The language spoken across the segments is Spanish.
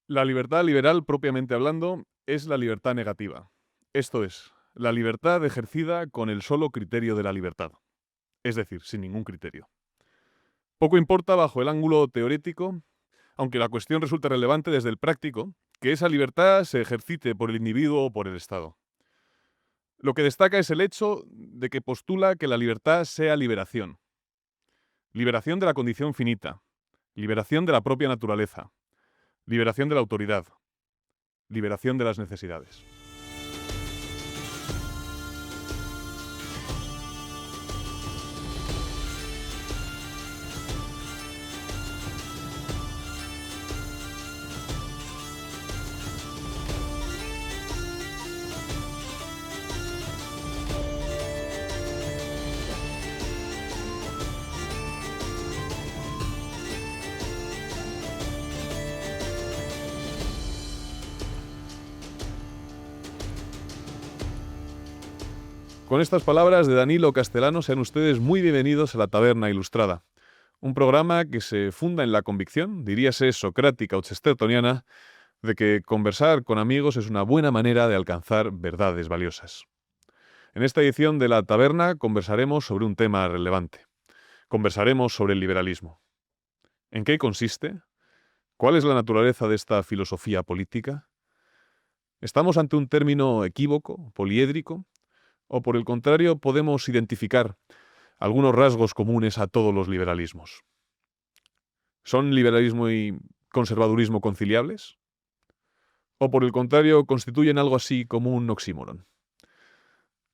La libertad liberal, propiamente hablando, es la libertad negativa. Esto es, la libertad ejercida con el solo criterio de la libertad, es decir, sin ningún criterio. Poco importa bajo el ángulo teórico, aunque la cuestión resulta relevante desde el práctico, que esa libertad se ejercite por el individuo o por el Estado. Lo que destaca es el hecho de que postula que la libertad sea liberación. Liberación de la condición finita, liberación de la propia naturaleza, liberación de la autoridad, liberación de las necesidades. Con estas palabras de Danilo Castellano, sean ustedes muy bienvenidos a La Taberna Ilustrada, un programa que se funda en la convicción, diríase socrática o chestertoniana, de que conversar con amigos es una buena manera de alcanzar verdades valiosas. En esta edición de La Taberna conversaremos sobre un tema relevante. Conversaremos sobre el liberalismo. ¿En qué consiste? ¿Cuál es la naturaleza de esta filosofía política? ¿Estamos ante un término equívoco, poliédrico? ¿O por el contrario podemos identificar algunos rasgos comunes a todos los liberalismos? ¿Son liberalismo y conservadurismo conciliables? ¿O por el contrario constituyen algo así como un oxímoron?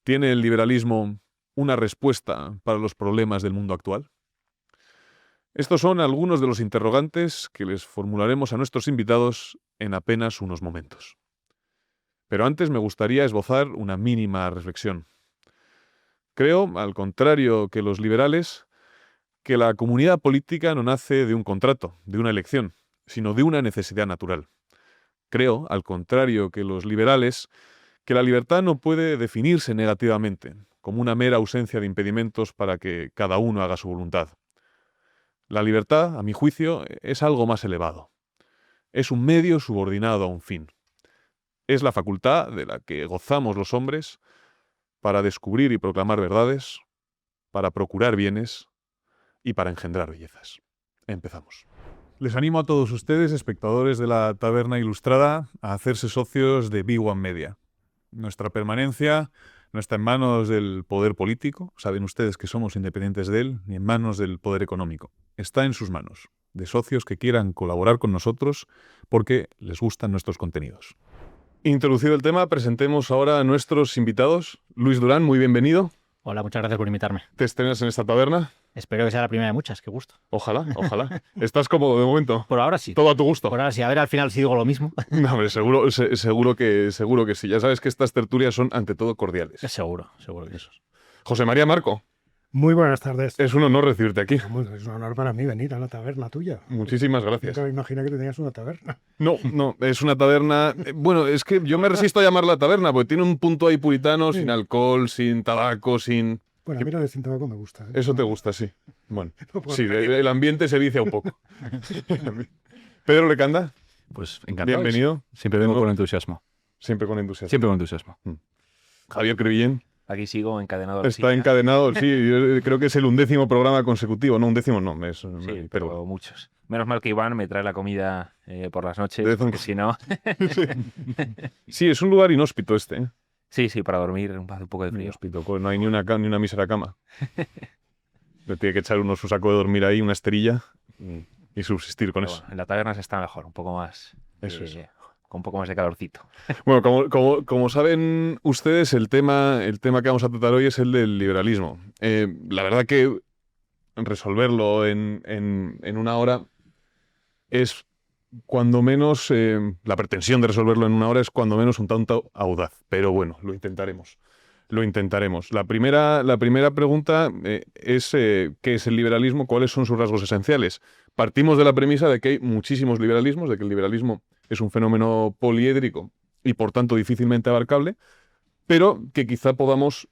¿Tiene el liberalismo una respuesta para los problemas del mundo actual? Estos son algunos de los interrogantes que les formularemos a nuestros invitados en apenas unos momentos. Pero antes me gustaría esbozar una mínima reflexión. Creo, al contrario que los liberales, que la comunidad política no nace de un contrato, de una elección, sino de una necesidad natural. Creo, al contrario que los liberales, que la libertad no puede definirse negativamente, como una mera ausencia de impedimentos para que cada uno haga su voluntad. La libertad, a mi juicio, es algo más elevado. Es un medio subordinado a un fin. Es la facultad de la que gozamos los hombres para descubrir y proclamar verdades, para procurar bienes y para engendrar bellezas. Empezamos. Les animo a todos ustedes, espectadores de La Taberna Ilustrada, a hacerse socios de B1 Media. Nuestra permanencia no está en manos del poder político, saben ustedes que somos independientes de él, ni en manos del poder económico. Está en sus manos, de socios que quieran colaborar con nosotros porque les gustan nuestros contenidos. Introducido el tema, presentemos ahora a nuestros invitados. Luis Durán, muy bienvenido. Hola, muchas gracias por invitarme. ¿Te estrenas en esta taberna? Espero que sea la primera de muchas, qué gusto. Ojalá, ojalá. ¿Estás cómodo de momento? Por ahora sí. Todo a tu gusto. Por ahora sí, a ver al final si digo lo mismo. No, hombre, seguro que sí. Ya sabes que estas tertulias son ante todo cordiales. Seguro que sí. José María Marco, Muy buenas tardes. es un honor recibirte aquí. Bueno, es un honor para mí venir a la taberna tuya. Muchísimas gracias. Nunca me imaginé que tenías una taberna. No, es una taberna. Bueno, es que yo me resisto a llamarla taberna porque tiene un punto ahí puritano, Sí. sin alcohol, sin tabaco, sin. Bueno, a mí lo de sin tabaco me gusta. ¿eh? Eso te gusta, sí. Bueno, No puedo sí, negar. el ambiente se vicia un poco. Pedro Lecanda, Pues encantado. bienvenido. Siempre vengo No. con entusiasmo. Siempre con entusiasmo. Siempre con entusiasmo. Javier Crevillén Aquí sigo encadenado. a la está silla. encadenado, sí, yo creo que es el 11º programa consecutivo. No, 11º no, es Sí, pero pero muchos. Menos mal que Iván me trae la comida por las noches, De vez en porque si no... sí, es un lugar inhóspito este, ¿eh? Sí, para dormir hace un poco de frío. Inhóspito, no hay ni una mísera cama. Le tiene que echar uno su saco de dormir ahí, una esterilla y subsistir con Pero eso. bueno, en la taberna se está mejor, un poco más... Eso es. Con un poco más de calorcito. Bueno, como saben ustedes, el tema que vamos a tratar hoy es el del liberalismo. La verdad que resolverlo en una hora es cuando menos, la pretensión de resolverlo en una hora es cuando menos un tanto audaz. Pero bueno, lo intentaremos. La primera pregunta es ¿qué es el liberalismo? ¿Cuáles son sus rasgos esenciales? Partimos de la premisa de que hay muchísimos liberalismos, de que el liberalismo es un fenómeno poliédrico y por tanto difícilmente abarcable, pero que quizá podamos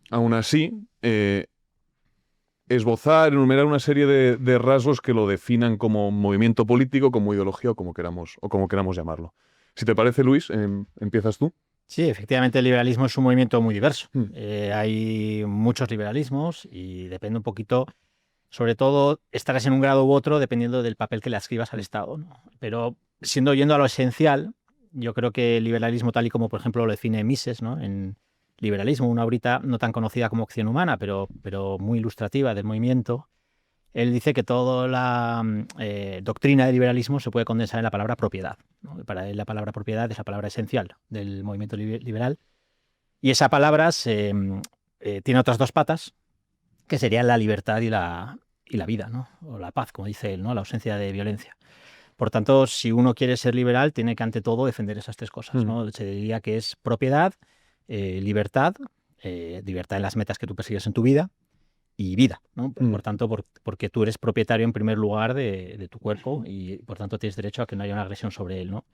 aún así esbozar, enumerar una serie de rasgos que lo definan como movimiento político, como ideología o como queramos llamarlo. Si te parece, Luis, empiezas tú. Sí, efectivamente el liberalismo es un movimiento muy diverso. Mm. Hay muchos liberalismos y depende un poquito, sobre todo estarás en un grado u otro dependiendo del papel que le adscribas al Estado, ¿no? Pero yendo a lo esencial, yo creo que el liberalismo tal y como por ejemplo lo define Mises, ¿no? En Liberalismo, una obrita no tan conocida como Acción Humana, pero muy ilustrativa del movimiento. Él dice que toda la doctrina del liberalismo se puede condensar en la palabra propiedad, ¿no? Para él la palabra propiedad es la palabra esencial del movimiento liberal. Y esa palabra tiene otras dos patas, que serían la libertad y la vida, ¿no? O la paz, como dice él, ¿no? La ausencia de violencia. Por tanto, si uno quiere ser liberal, tiene que ante todo defender esas tres cosas, ¿no? Se diría que es propiedad, libertad en las metas que tú persigues en tu vida, y vida, ¿no? Por tanto, porque tú eres propietario en primer lugar de tu cuerpo y por tanto tienes derecho a que no haya una agresión sobre él, ¿no?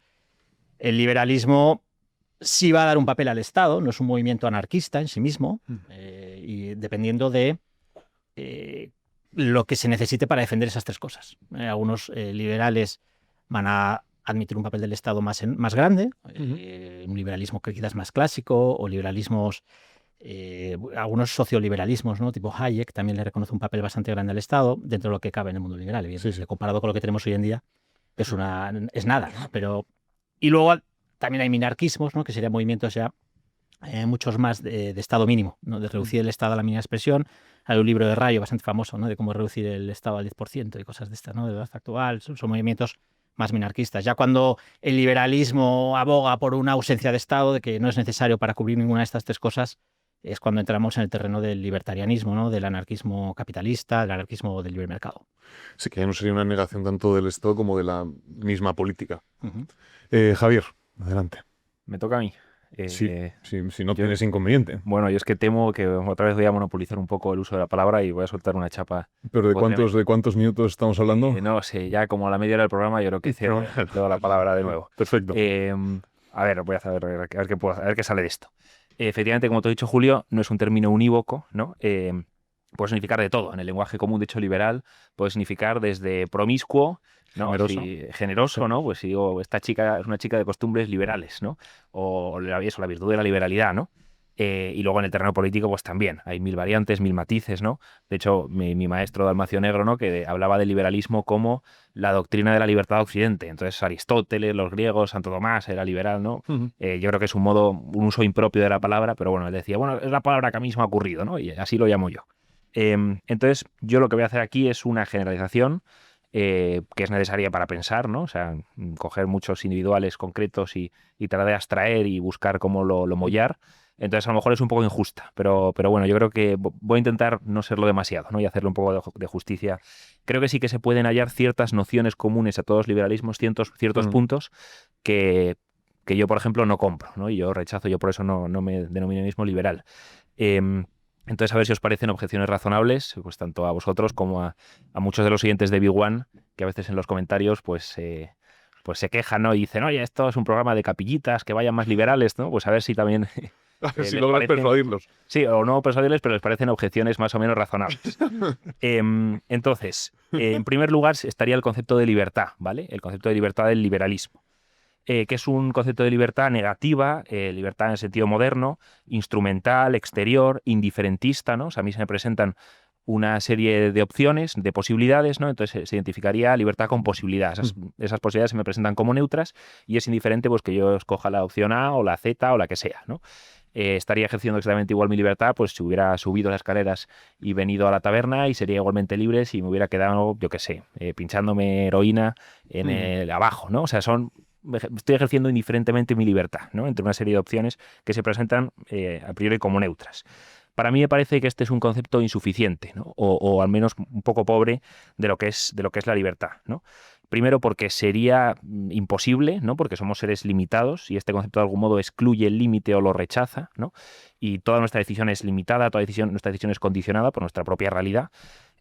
El liberalismo sí va a dar un papel al Estado, no es un movimiento anarquista en sí mismo, y dependiendo de lo que se necesite para defender esas tres cosas. Algunos liberales van a admitir un papel del Estado más grande, un liberalismo que quizás más clásico, o liberalismos algunos socioliberalismos, ¿no? Tipo Hayek también le reconoce un papel bastante grande al Estado dentro de lo que cabe en el mundo liberal, evidentemente. Sí. Comparado con lo que tenemos hoy en día es nada, ¿no? Pero y luego también hay minarquismos, ¿no? Que serían movimientos ya muchos más de Estado mínimo, ¿no? De reducir el Estado a la mínima expresión. Hay un libro de Rayo bastante famoso, ¿no? De cómo reducir el Estado al 10% y cosas de estas, ¿no? De edad actual. Son movimientos más minarquistas. Ya cuando el liberalismo aboga por una ausencia de Estado, de que no es necesario para cubrir ninguna de estas tres cosas, es cuando entramos en el terreno del libertarianismo, ¿no? Del anarquismo capitalista, del anarquismo del libre mercado. Sí, que ya no sería una negación tanto del Estado como de la misma política. Javier, adelante. Me toca a mí. Si no tienes inconveniente. Bueno, yo es que temo que otra vez voy a monopolizar un poco el uso de la palabra y voy a soltar una chapa. ¿Pero de cuántos minutos estamos hablando? No sé, ya como a la media hora del programa yo creo que cedo la palabra de nuevo. Perfecto. A ver, voy a ver qué sale de esto. Efectivamente, como te he dicho, Julio, no es un término unívoco, ¿no? Puede significar de todo. En el lenguaje común, de hecho, liberal, puede significar desde promiscuo, ¿no? Generoso, ¿no? Pues si digo, esta chica es una chica de costumbres liberales, ¿no? O la virtud de la liberalidad, ¿no? Y luego en el terreno político, pues también. Hay mil variantes, mil matices, ¿no? De hecho, mi maestro Dalmacio Negro, ¿no? Que hablaba del liberalismo como la doctrina de la libertad de Occidente. Entonces, Aristóteles, los griegos, Santo Tomás era liberal, ¿no? Yo creo que es un uso impropio de la palabra, pero bueno, él decía, bueno, es la palabra que a mí se me ha ocurrido, ¿no? Y así lo llamo yo. Entonces, yo lo que voy a hacer aquí es una generalización que es necesaria para pensar, ¿no? O sea, coger muchos individuales concretos y tratar de abstraer y buscar cómo lo mollar. Entonces, a lo mejor es un poco injusta, pero bueno, yo creo que voy a intentar no serlo demasiado, ¿no? Y hacerle un poco de justicia. Creo que sí que se pueden hallar ciertas nociones comunes a todos los liberalismos, ciertos puntos que yo, por ejemplo, no compro, ¿no? Y yo rechazo, yo por eso no me denomino mismo liberal. Entonces, a ver si os parecen objeciones razonables, pues tanto a vosotros como a muchos de los oyentes de Big One, que a veces en los comentarios pues se quejan, ¿no? Y dicen, oye, esto es un programa de capillitas, que vayan más liberales, ¿no? Pues a ver si también... A ver si logras persuadirlos. Sí, o no persuadirles, pero les parecen objeciones más o menos razonables. Entonces, en primer lugar estaría el concepto de libertad, ¿vale? El concepto de libertad del liberalismo. Que es un concepto de libertad negativa, libertad en el sentido moderno, instrumental, exterior, indiferentista, ¿no? O sea, a mí se me presentan una serie de opciones, de posibilidades, ¿no? Entonces se identificaría libertad con posibilidad. Esas posibilidades se me presentan como neutras y es indiferente pues que yo escoja la opción A o la Z o la que sea, ¿no? Estaría ejerciendo exactamente igual mi libertad pues si hubiera subido las escaleras y venido a la taberna, y sería igualmente libre si me hubiera quedado, yo qué sé, pinchándome heroína en el abajo, ¿no? O sea, estoy ejerciendo indiferentemente mi libertad, ¿no? Entre una serie de opciones que se presentan a priori como neutras. Para mí me parece que este es un concepto insuficiente, ¿no? O al menos un poco pobre de lo que es la libertad, ¿no? Primero porque sería imposible, ¿no? Porque somos seres limitados y este concepto de algún modo excluye el límite o lo rechaza, ¿no? Y toda nuestra decisión es limitada, nuestra decisión es condicionada por nuestra propia realidad.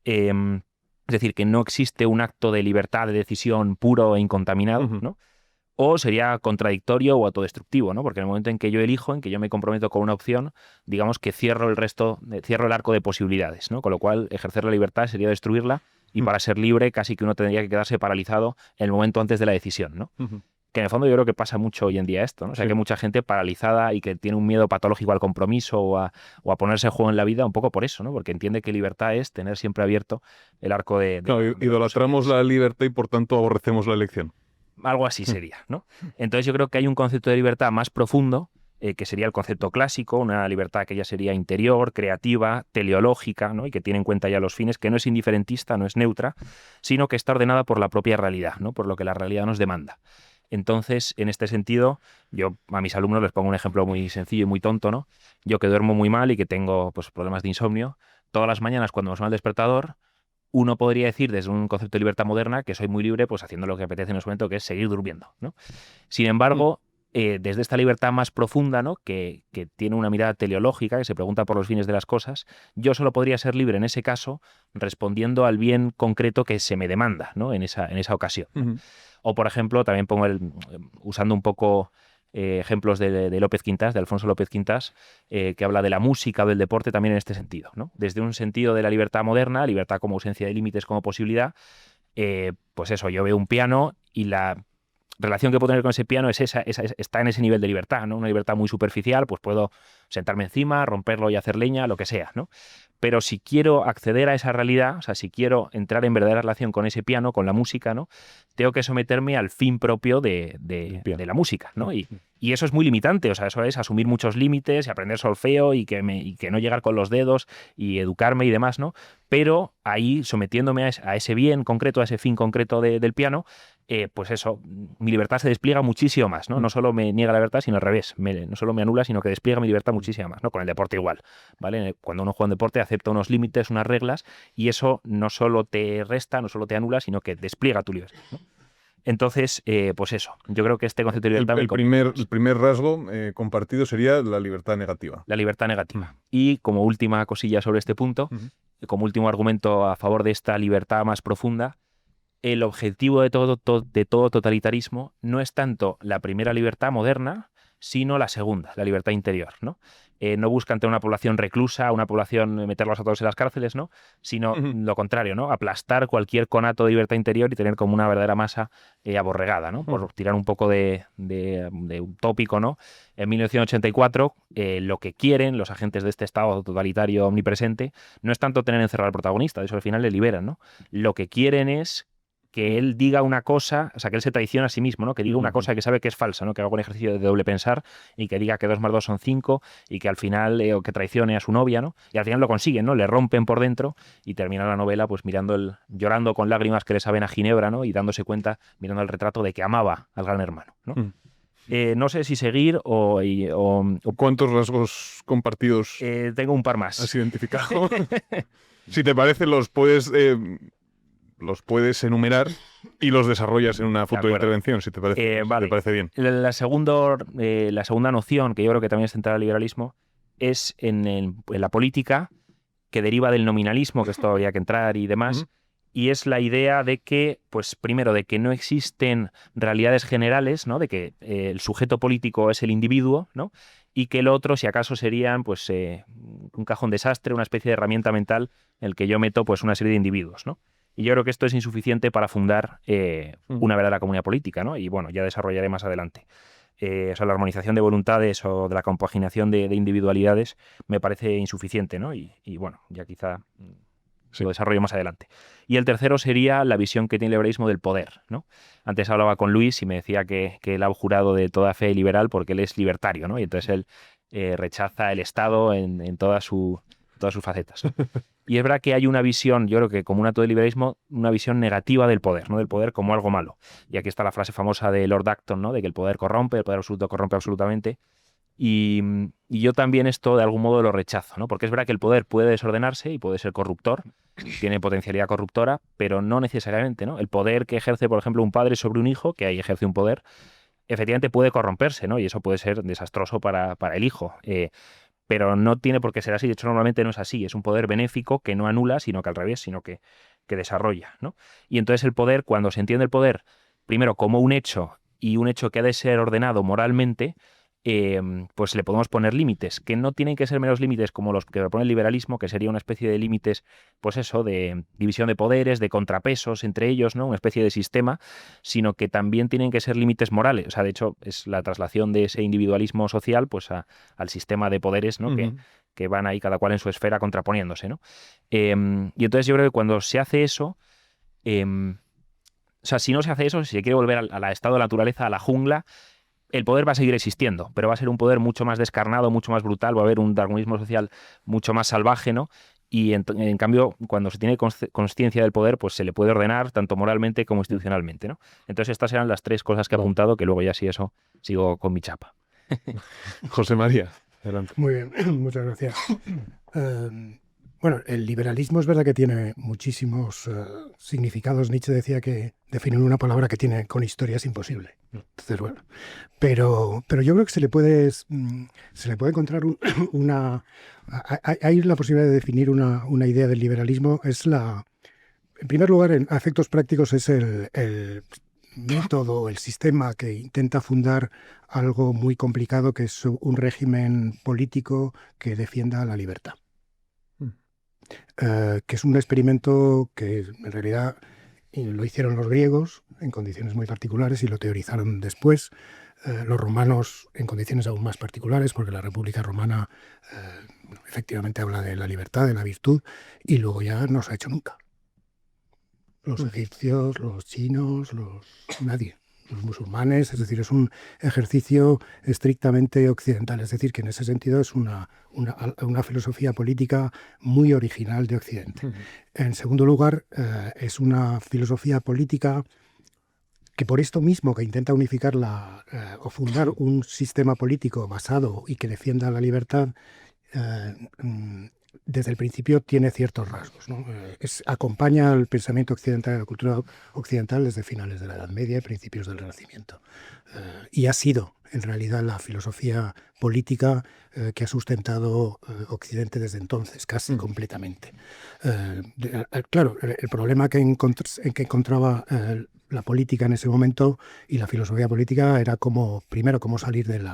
Es decir, que no existe un acto de libertad de decisión puro e incontaminado, ¿no? o sería contradictorio o autodestructivo, ¿no? Porque en el momento en que yo elijo, en que yo me comprometo con una opción, digamos que cierro el arco de posibilidades, ¿no? Con lo cual, ejercer la libertad sería destruirla, y para ser libre casi que uno tendría que quedarse paralizado en el momento antes de la decisión, ¿no? Que en el fondo yo creo que pasa mucho hoy en día esto, ¿no? O sea, que hay mucha gente paralizada y que tiene un miedo patológico al compromiso o a ponerse en juego en la vida un poco por eso, ¿no? Porque entiende que libertad es tener siempre abierto el arco de Claro, idolatramos la libertad y por tanto aborrecemos la elección. Algo así sería, ¿no? Entonces yo creo que hay un concepto de libertad más profundo, que sería el concepto clásico, una libertad que ya sería interior, creativa, teleológica, ¿no? Y que tiene en cuenta ya los fines, que no es indiferentista, no es neutra, sino que está ordenada por la propia realidad, ¿no? Por lo que la realidad nos demanda. Entonces, en este sentido, yo a mis alumnos les pongo un ejemplo muy sencillo y muy tonto, ¿no? Yo que duermo muy mal y que tengo pues, problemas de insomnio, todas las mañanas cuando me suena el despertador, uno podría decir desde un concepto de libertad moderna que soy muy libre pues haciendo lo que apetece en ese momento, que es seguir durmiendo, ¿no? Sin embargo, desde esta libertad más profunda, ¿no? que tiene una mirada teleológica, que se pregunta por los fines de las cosas, yo solo podría ser libre en ese caso respondiendo al bien concreto que se me demanda, ¿no? en esa ocasión. O, por ejemplo, también pongo usando un poco ejemplos de López Quintás, de Alfonso López Quintás, que habla de la música o del deporte también en este sentido, ¿no? Desde un sentido de la libertad moderna, libertad como ausencia de límites, como posibilidad, pues eso, yo veo un piano y la relación que puedo tener con ese piano es está en ese nivel de libertad, ¿no? Una libertad muy superficial, pues puedo sentarme encima, romperlo y hacer leña, lo que sea, ¿no? Pero si quiero acceder a esa realidad, o sea, si quiero entrar en verdadera relación con ese piano, con la música, ¿no? Tengo que someterme al fin propio de la música, ¿no? Y eso es muy limitante, o sea, eso es asumir muchos límites y aprender solfeo y que no llegar con los dedos y educarme y demás, ¿no? Pero ahí, sometiéndome a ese bien concreto, a ese fin concreto del piano, pues eso, mi libertad se despliega muchísimo más, ¿no? No solo me niega la libertad, sino al revés. No solo me anula, sino que despliega mi libertad muchísimo más, ¿no? Con el deporte igual, ¿vale? Cuando uno juega un deporte acepta unos límites, unas reglas, y eso no solo te resta, no solo te anula, sino que despliega tu libertad, ¿no? Entonces, pues eso, yo creo que este concepto de libertad... El primer rasgo compartido sería la libertad negativa. La libertad negativa. Y como última cosilla sobre este punto, como último argumento a favor de esta libertad más profunda, el objetivo de todo totalitarismo no es tanto la primera libertad moderna, sino la segunda, la libertad interior, ¿no? No buscan tener una población reclusa, una población, meterlos a todos en las cárceles, ¿no? Sino lo contrario, ¿no? Aplastar cualquier conato de libertad interior y tener como una verdadera masa aborregada, ¿no? Por tirar un poco de un tópico, ¿no? En 1984, lo que quieren los agentes de este Estado totalitario omnipresente no es tanto tener encerrado al protagonista, de eso al final le liberan, ¿no? Lo que quieren es que él diga una cosa, o sea, que él se traiciona a sí mismo, ¿no? Que diga una cosa que sabe que es falsa, ¿no? Que haga un ejercicio de doble pensar y que diga que 2 más 2 son 5 y que al final, o que traicione a su novia, ¿no? Y al final lo consiguen, ¿no? Le rompen por dentro y termina la novela pues llorando con lágrimas que le saben a Ginebra, ¿no? Y dándose cuenta, mirando el retrato de que amaba al gran hermano, ¿no? No sé si seguir o ¿Cuántos rasgos compartidos tengo un par más. has identificado? Si te parece, los puedes enumerar y los desarrollas en una futura intervención, si te parece, vale. te parece bien. La segunda noción, que yo creo que también es central al liberalismo, es en la política, que deriva del nominalismo, que esto habría que entrar y demás, y es la idea de que, pues primero, de que no existen realidades generales, ¿no? De que el sujeto político es el individuo, ¿no? Y que el otro, si acaso, serían pues un cajón desastre, una especie de herramienta mental en el que yo meto pues una serie de individuos, ¿no? Y yo creo que esto es insuficiente para fundar una verdadera comunidad política, ¿no? Y bueno, ya desarrollaré más adelante. O sea, la armonización de voluntades o de la compaginación de individualidades me parece insuficiente, ¿no? Y bueno, ya quizá lo desarrollo más adelante. Y el tercero sería la visión que tiene el liberalismo del poder, ¿no? Antes hablaba con Luis y me decía que él ha jurado de toda fe liberal porque él es libertario, ¿no? Y entonces él rechaza el Estado en todas sus facetas, ¿no? Y es verdad que hay una visión, yo creo que común a todo el liberalismo, una visión negativa del poder, ¿no? Del poder como algo malo. Y aquí está la frase famosa de Lord Acton, ¿no? De que el poder corrompe, el poder absoluto corrompe absolutamente. Y yo también esto de algún modo lo rechazo, ¿no? Porque es verdad que el poder puede desordenarse y puede ser corruptor, tiene potencialidad corruptora, pero no necesariamente, ¿no? El poder que ejerce, por ejemplo, un padre sobre un hijo, que ahí ejerce un poder, efectivamente puede corromperse, ¿no? Y eso puede ser desastroso para el hijo. Pero no tiene por qué ser así. De hecho, normalmente no es así. Es un poder benéfico que no anula, sino que al revés, sino que desarrolla, ¿no? Y entonces el poder, cuando se entiende el poder, primero como un hecho y un hecho que ha de ser ordenado moralmente, pues le podemos poner límites, que no tienen que ser meros límites como los que propone el liberalismo, que sería una especie de límites, pues eso, de división de poderes, de contrapesos entre ellos, ¿no? Una especie de sistema, sino que también tienen que ser límites morales. O sea, de hecho, es la traslación de ese individualismo social, pues al sistema de poderes, ¿no? Que van ahí cada cual en su esfera contraponiéndose, ¿no? Y entonces yo creo que cuando se hace eso, o sea, si no se hace eso, si se quiere volver al estado de la naturaleza, a la jungla, el poder va a seguir existiendo, pero va a ser un poder mucho más descarnado, mucho más brutal, va a haber un darwinismo social mucho más salvaje, ¿no? Y en cambio, cuando se tiene consciencia del poder, pues se le puede ordenar tanto moralmente como institucionalmente, ¿no? Entonces estas eran las 3 cosas que he apuntado, que luego ya si eso sigo con mi chapa. José María, adelante. Muy bien, muchas gracias. Bueno, el liberalismo es verdad que tiene muchísimos significados. Nietzsche decía que definir una palabra que tiene con historia es imposible. Entonces, bueno, pero yo creo que se le puede encontrar hay la posibilidad de definir una idea del liberalismo. En primer lugar, a efectos prácticos, es el método, el sistema que intenta fundar algo muy complicado, que es un régimen político que defienda la libertad. Que es un experimento que en realidad lo hicieron los griegos en condiciones muy particulares y lo teorizaron después. Los romanos en condiciones aún más particulares, porque la República Romana efectivamente habla de la libertad, de la virtud, y luego ya no se ha hecho nunca. Los egipcios, los chinos, nadie. Los musulmanes, es decir, es un ejercicio estrictamente occidental, es decir, que en ese sentido es una filosofía política muy original de Occidente. En segundo lugar, es una filosofía política que por esto mismo, que intenta unificar o fundar un sistema político basado y que defienda la libertad, desde el principio tiene ciertos rasgos, ¿no? Acompaña al pensamiento occidental, a la cultura occidental desde finales de la Edad Media y principios del Renacimiento. Y ha sido, en realidad, la filosofía política que ha sustentado Occidente desde entonces, casi completamente. Claro, el problema que encontraba la política en ese momento y la filosofía política era primero cómo salir del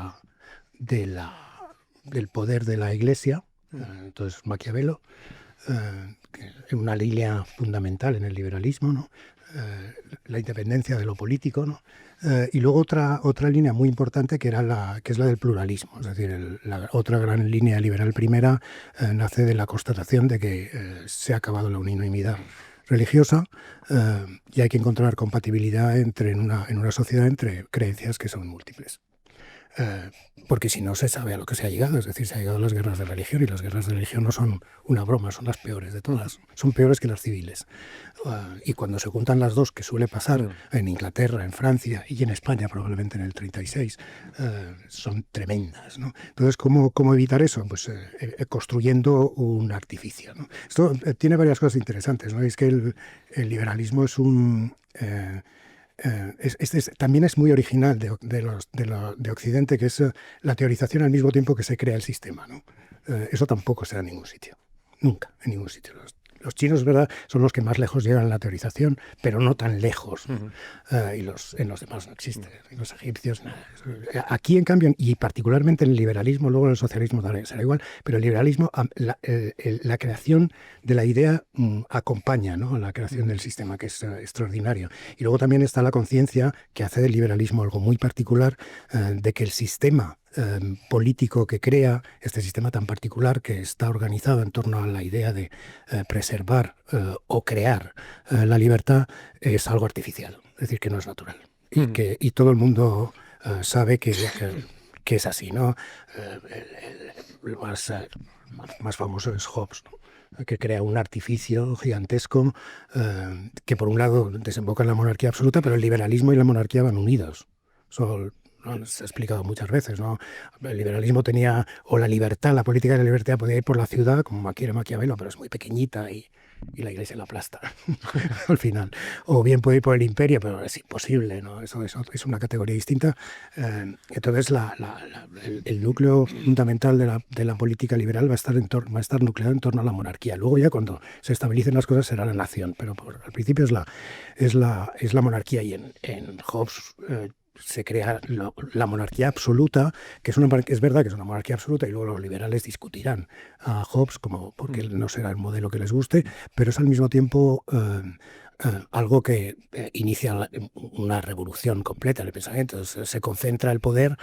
poder de la Iglesia. Entonces Maquiavelo, una línea fundamental en el liberalismo, ¿no? La independencia de lo político, ¿no? Y luego otra línea muy importante que es la del pluralismo, es decir, la otra gran línea liberal primera nace de la constatación de que se ha acabado la unanimidad religiosa y hay que encontrar compatibilidad en una sociedad entre creencias que son múltiples. Porque si no se sabe a lo que se ha llegado, es decir, se ha llegado a las guerras de religión, y las guerras de religión no son una broma, son las peores de todas, son peores que las civiles. Y cuando se juntan las dos, que suele pasar en Inglaterra, en Francia y en España probablemente en el 36, son tremendas, ¿no? Entonces, ¿cómo evitar eso? Pues construyendo un artificio, ¿no? Esto tiene varias cosas interesantes, ¿no? Es que el liberalismo es también es muy original de Occidente, que es la teorización al mismo tiempo que se crea el sistema, ¿no? Eso tampoco se da en ningún sitio, nunca, en ningún sitio. Los chinos, es verdad, son los que más lejos llegan en la teorización, pero no tan lejos, ¿no? Y en los demás no existe. En los egipcios, nada. Aquí, en cambio, y particularmente en el liberalismo, luego en el socialismo será igual, pero el liberalismo, la creación de la idea acompaña, ¿no?, a la creación del sistema, que es extraordinario. Y luego también está la conciencia que hace del liberalismo algo muy particular, de que el sistema político que crea, este sistema tan particular que está organizado en torno a la idea de preservar o crear la libertad, es algo artificial, es decir, que no es natural. Y todo el mundo sabe que es así, ¿no? El más famoso es Hobbes, ¿no?, que crea un artificio gigantesco que por un lado desemboca en la monarquía absoluta, pero el liberalismo y la monarquía van unidos. ¿No? Se ha explicado muchas veces, ¿no? El liberalismo tenía, o la libertad, la política de la libertad podía ir por la ciudad, como quiere Maquiavelo, pero es muy pequeñita y la Iglesia la aplasta al final. O bien puede ir por el imperio, pero es imposible, ¿no? Eso es una categoría distinta. Entonces, el núcleo fundamental de la política liberal va a estar nucleado en torno a la monarquía. Luego ya cuando se estabilicen las cosas será la nación, pero al principio es la monarquía. Y en Hobbes se crea la monarquía absoluta, que es verdad que es una monarquía absoluta, y luego los liberales discutirán a Hobbes porque no será el modelo que les guste, pero es al mismo tiempo algo que inicia una revolución completa en el pensamiento. Se concentra el poder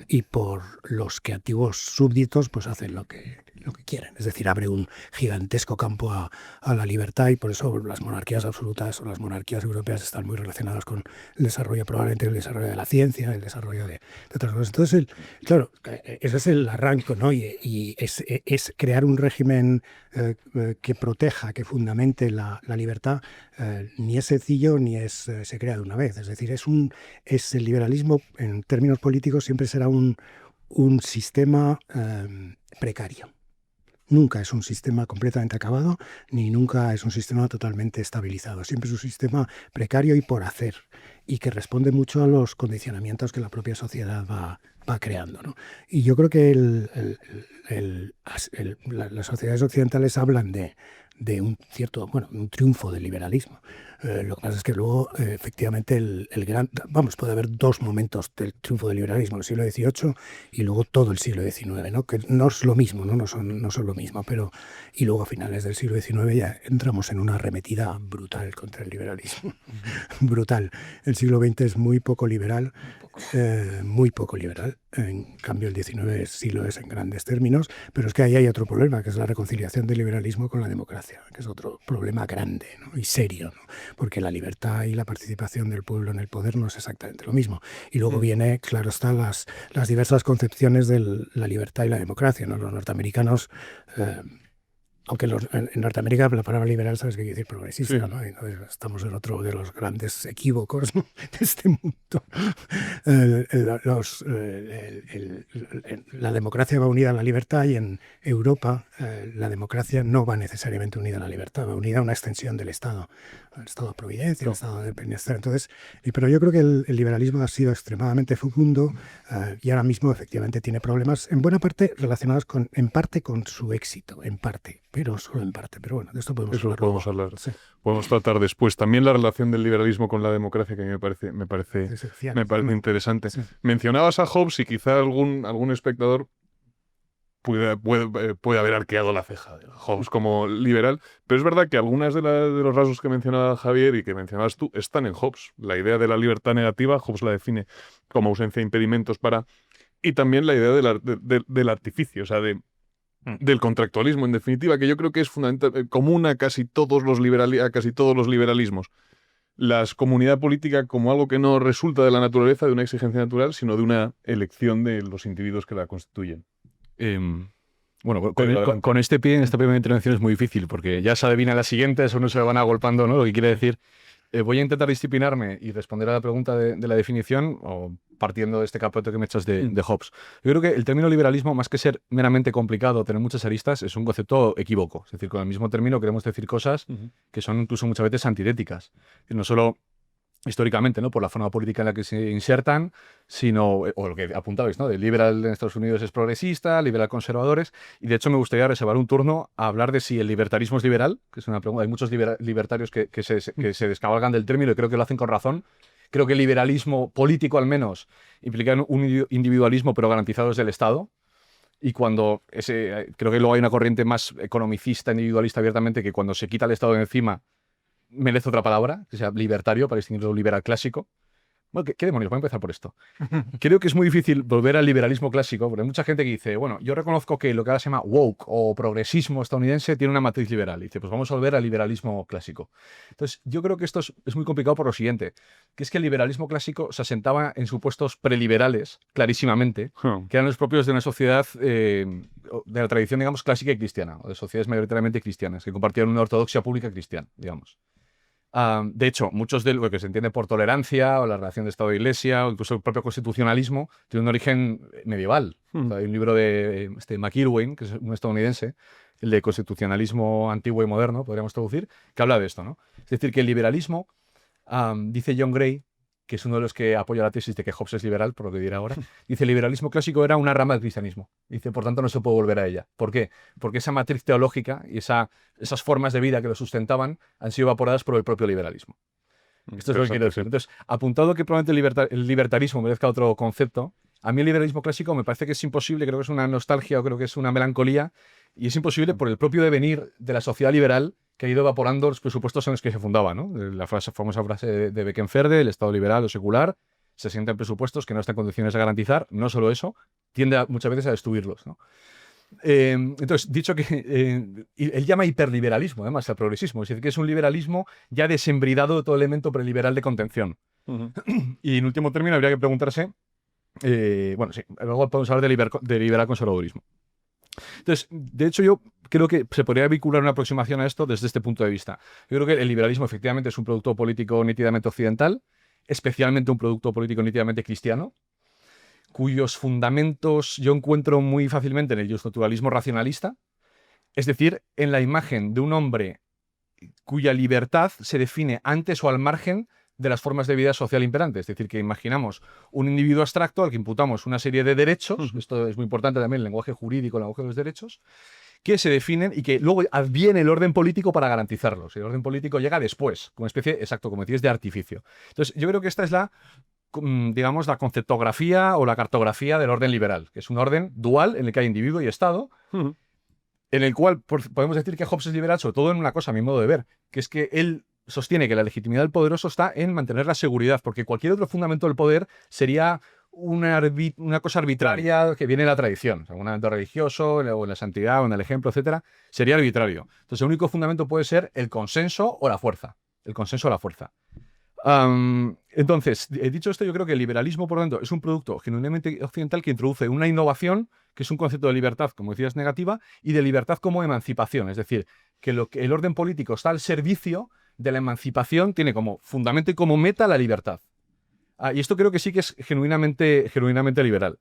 y por los que antiguos súbditos pues hacen lo que quieren. Es decir, abre un gigantesco campo a la libertad, y por eso las monarquías absolutas o las monarquías europeas están muy relacionadas con el desarrollo, probablemente el desarrollo de la ciencia, el desarrollo de otras cosas. Entonces, claro, ese es el arranque, ¿no? Y es crear un régimen que proteja, que fundamente la libertad. Ni es sencillo ni se crea de una vez. Es decir, el liberalismo en términos políticos siempre será un sistema precario. Nunca es un sistema completamente acabado, ni nunca es un sistema totalmente estabilizado. Siempre es un sistema precario y por hacer, y que responde mucho a los condicionamientos que la propia sociedad va creando, ¿no? Y yo creo que las sociedades occidentales hablan de un cierto, un triunfo del liberalismo. Lo que pasa es que luego, efectivamente, puede haber dos momentos del triunfo del liberalismo, el siglo XVIII y luego todo el siglo XIX, ¿no? Que no es lo mismo, no son lo mismo, y luego a finales del siglo XIX ya entramos en una arremetida brutal contra el liberalismo. Brutal. El siglo XX es muy poco liberal, muy poco liberal. En cambio, el XIX sí lo es en grandes términos, pero es que ahí hay otro problema, que es la reconciliación del liberalismo con la democracia, que es otro problema grande, ¿no? Y serio, ¿no? Porque la libertad y la participación del pueblo en el poder no es exactamente lo mismo. Y luego viene, claro, están las diversas concepciones de la libertad y la democracia, ¿no? Los norteamericanos, aunque en Norteamérica la palabra liberal, ¿sabes qué quiere decir? Progresista, sí. ¿No? Y estamos en otro de los grandes equívocos, ¿no?, de este mundo. La democracia va unida a la libertad, y en Europa la democracia no va necesariamente unida a la libertad, va unida a una extensión del Estado, el Estado de Providencia, el Estado de Bienestar. Entonces, pero yo creo que el liberalismo ha sido extremadamente fecundo y ahora mismo efectivamente tiene problemas, en buena parte relacionados en parte con su éxito, en parte, pero solo en parte. Pero bueno, de esto podemos hablar. Sí. Podemos tratar después. También la relación del liberalismo con la democracia, que me parece interesante. Sí. Mencionabas a Hobbes, y quizá algún espectador puede haber arqueado la ceja de Hobbes como liberal, pero es verdad que algunas de los rasgos que mencionaba Javier y que mencionabas tú están en Hobbes. La idea de la libertad negativa, Hobbes la define como ausencia de impedimentos y también la idea del artificio, o sea, del contractualismo, en definitiva, que yo creo que es fundamental, común a casi todos los liberalismos. La comunidad política como algo que no resulta de la naturaleza, de una exigencia natural, sino de una elección de los individuos que la constituyen. Bueno, con este pie en esta primera intervención es muy difícil, porque ya se adivina la siguiente, eso no se van agolpando, ¿no? Lo que quiere decir. Voy a intentar disciplinarme y responder a la pregunta de la definición, o partiendo de este capote que me echas de Hobbes. Yo creo que el término liberalismo, más que ser meramente complicado, tener muchas aristas, es un concepto equívoco. Es decir, con el mismo término queremos decir cosas que son incluso muchas veces antitéticas. Y no solo históricamente, ¿no?, por la forma política en la que se insertan, sino, o lo que apuntabais, ¿no?, de liberal en Estados Unidos es progresista, liberal conservadores, y de hecho me gustaría reservar un turno a hablar de si el libertarismo es liberal, que es una pregunta. Hay muchos libertarios que se descabalgan del término, y creo que lo hacen con razón. Creo que el liberalismo político, al menos, implica un individualismo, pero garantizado desde el Estado. Y creo que luego hay una corriente más economicista, individualista abiertamente, que cuando se quita el Estado de encima merece otra palabra, que sea libertario, para distinguirlo de un liberal clásico. Bueno, ¿qué demonios? Voy a empezar por esto. Creo que es muy difícil volver al liberalismo clásico, porque hay mucha gente que dice, bueno, yo reconozco que lo que ahora se llama woke o progresismo estadounidense tiene una matriz liberal. Y dice, pues vamos a volver al liberalismo clásico. Entonces, yo creo que esto es muy complicado por lo siguiente, que es que el liberalismo clásico se asentaba en supuestos preliberales, clarísimamente, que eran los propios de una sociedad de la tradición, digamos, clásica y cristiana, o de sociedades mayoritariamente cristianas, que compartían una ortodoxia pública cristiana, digamos. De hecho, muchos de lo que se entiende por tolerancia, o la relación de Estado e Iglesia, o incluso el propio constitucionalismo, tiene un origen medieval. O sea, hay un libro de McIlwain, que es un estadounidense, el de Constitucionalismo Antiguo y Moderno, podríamos traducir, que habla de esto, ¿no? Es decir, que el liberalismo, dice John Gray, que es uno de los que apoya la tesis de que Hobbes es liberal, por lo que dirá ahora, dice, el liberalismo clásico era una rama del cristianismo. Dice, por tanto, no se puede volver a ella. ¿Por qué? Porque esa matriz teológica y esas formas de vida que lo sustentaban han sido evaporadas por el propio liberalismo. Esto es lo que quiero decir. Entonces, apuntado que probablemente el libertarismo merezca otro concepto, a mí el liberalismo clásico me parece que es imposible, creo que es una nostalgia o creo que es una melancolía, y es imposible por el propio devenir de la sociedad liberal que ha ido evaporando los presupuestos en los que se fundaba, ¿no? La famosa frase de Beckenferde, el Estado liberal o secular, se sientan presupuestos que no están en condiciones de garantizar, no solo eso, tiende muchas veces a destruirlos, ¿no? Entonces, dicho que él llama hiperliberalismo, además, al progresismo, es decir, que es un liberalismo ya desembridado de todo elemento preliberal de contención. Y en último término habría que preguntarse, bueno, sí, luego podemos hablar de liberal conservadurismo. Entonces, de hecho, yo creo que se podría vincular una aproximación a esto desde este punto de vista. Yo creo que el liberalismo efectivamente es un producto político nítidamente occidental, especialmente un producto político nítidamente cristiano, cuyos fundamentos yo encuentro muy fácilmente en el justnaturalismo racionalista, es decir, en la imagen de un hombre cuya libertad se define antes o al margen de las formas de vida social imperantes. Es decir, que imaginamos un individuo abstracto al que imputamos una serie de derechos, esto es muy importante también, el lenguaje jurídico, el lenguaje de los derechos, que se definen y que luego adviene el orden político para garantizarlos. El orden político llega después, como especie, exacto, como decís, de artificio. Entonces, yo creo que esta es digamos, la conceptografía o la cartografía del orden liberal, que es un orden dual en el que hay individuo y Estado, en el cual podemos decir que Hobbes es liberal, sobre todo en una cosa, a mi modo de ver, que es que él sostiene que la legitimidad del poderoso está en mantener la seguridad, porque cualquier otro fundamento del poder sería una cosa arbitraria que viene de la tradición, o sea, un fundamento religioso, o en la santidad, o en el ejemplo, etcétera, sería arbitrario. Entonces, el único fundamento puede ser el consenso o la fuerza. El consenso o la fuerza. Entonces, dicho esto, yo creo que el liberalismo, por lo tanto, es un producto genuinamente occidental que introduce una innovación, que es un concepto de libertad, como decías, negativa, y de libertad como emancipación. Es decir, que el orden político está al servicio de la emancipación, tiene como fundamento y como meta la libertad. Y esto creo que sí que es genuinamente liberal.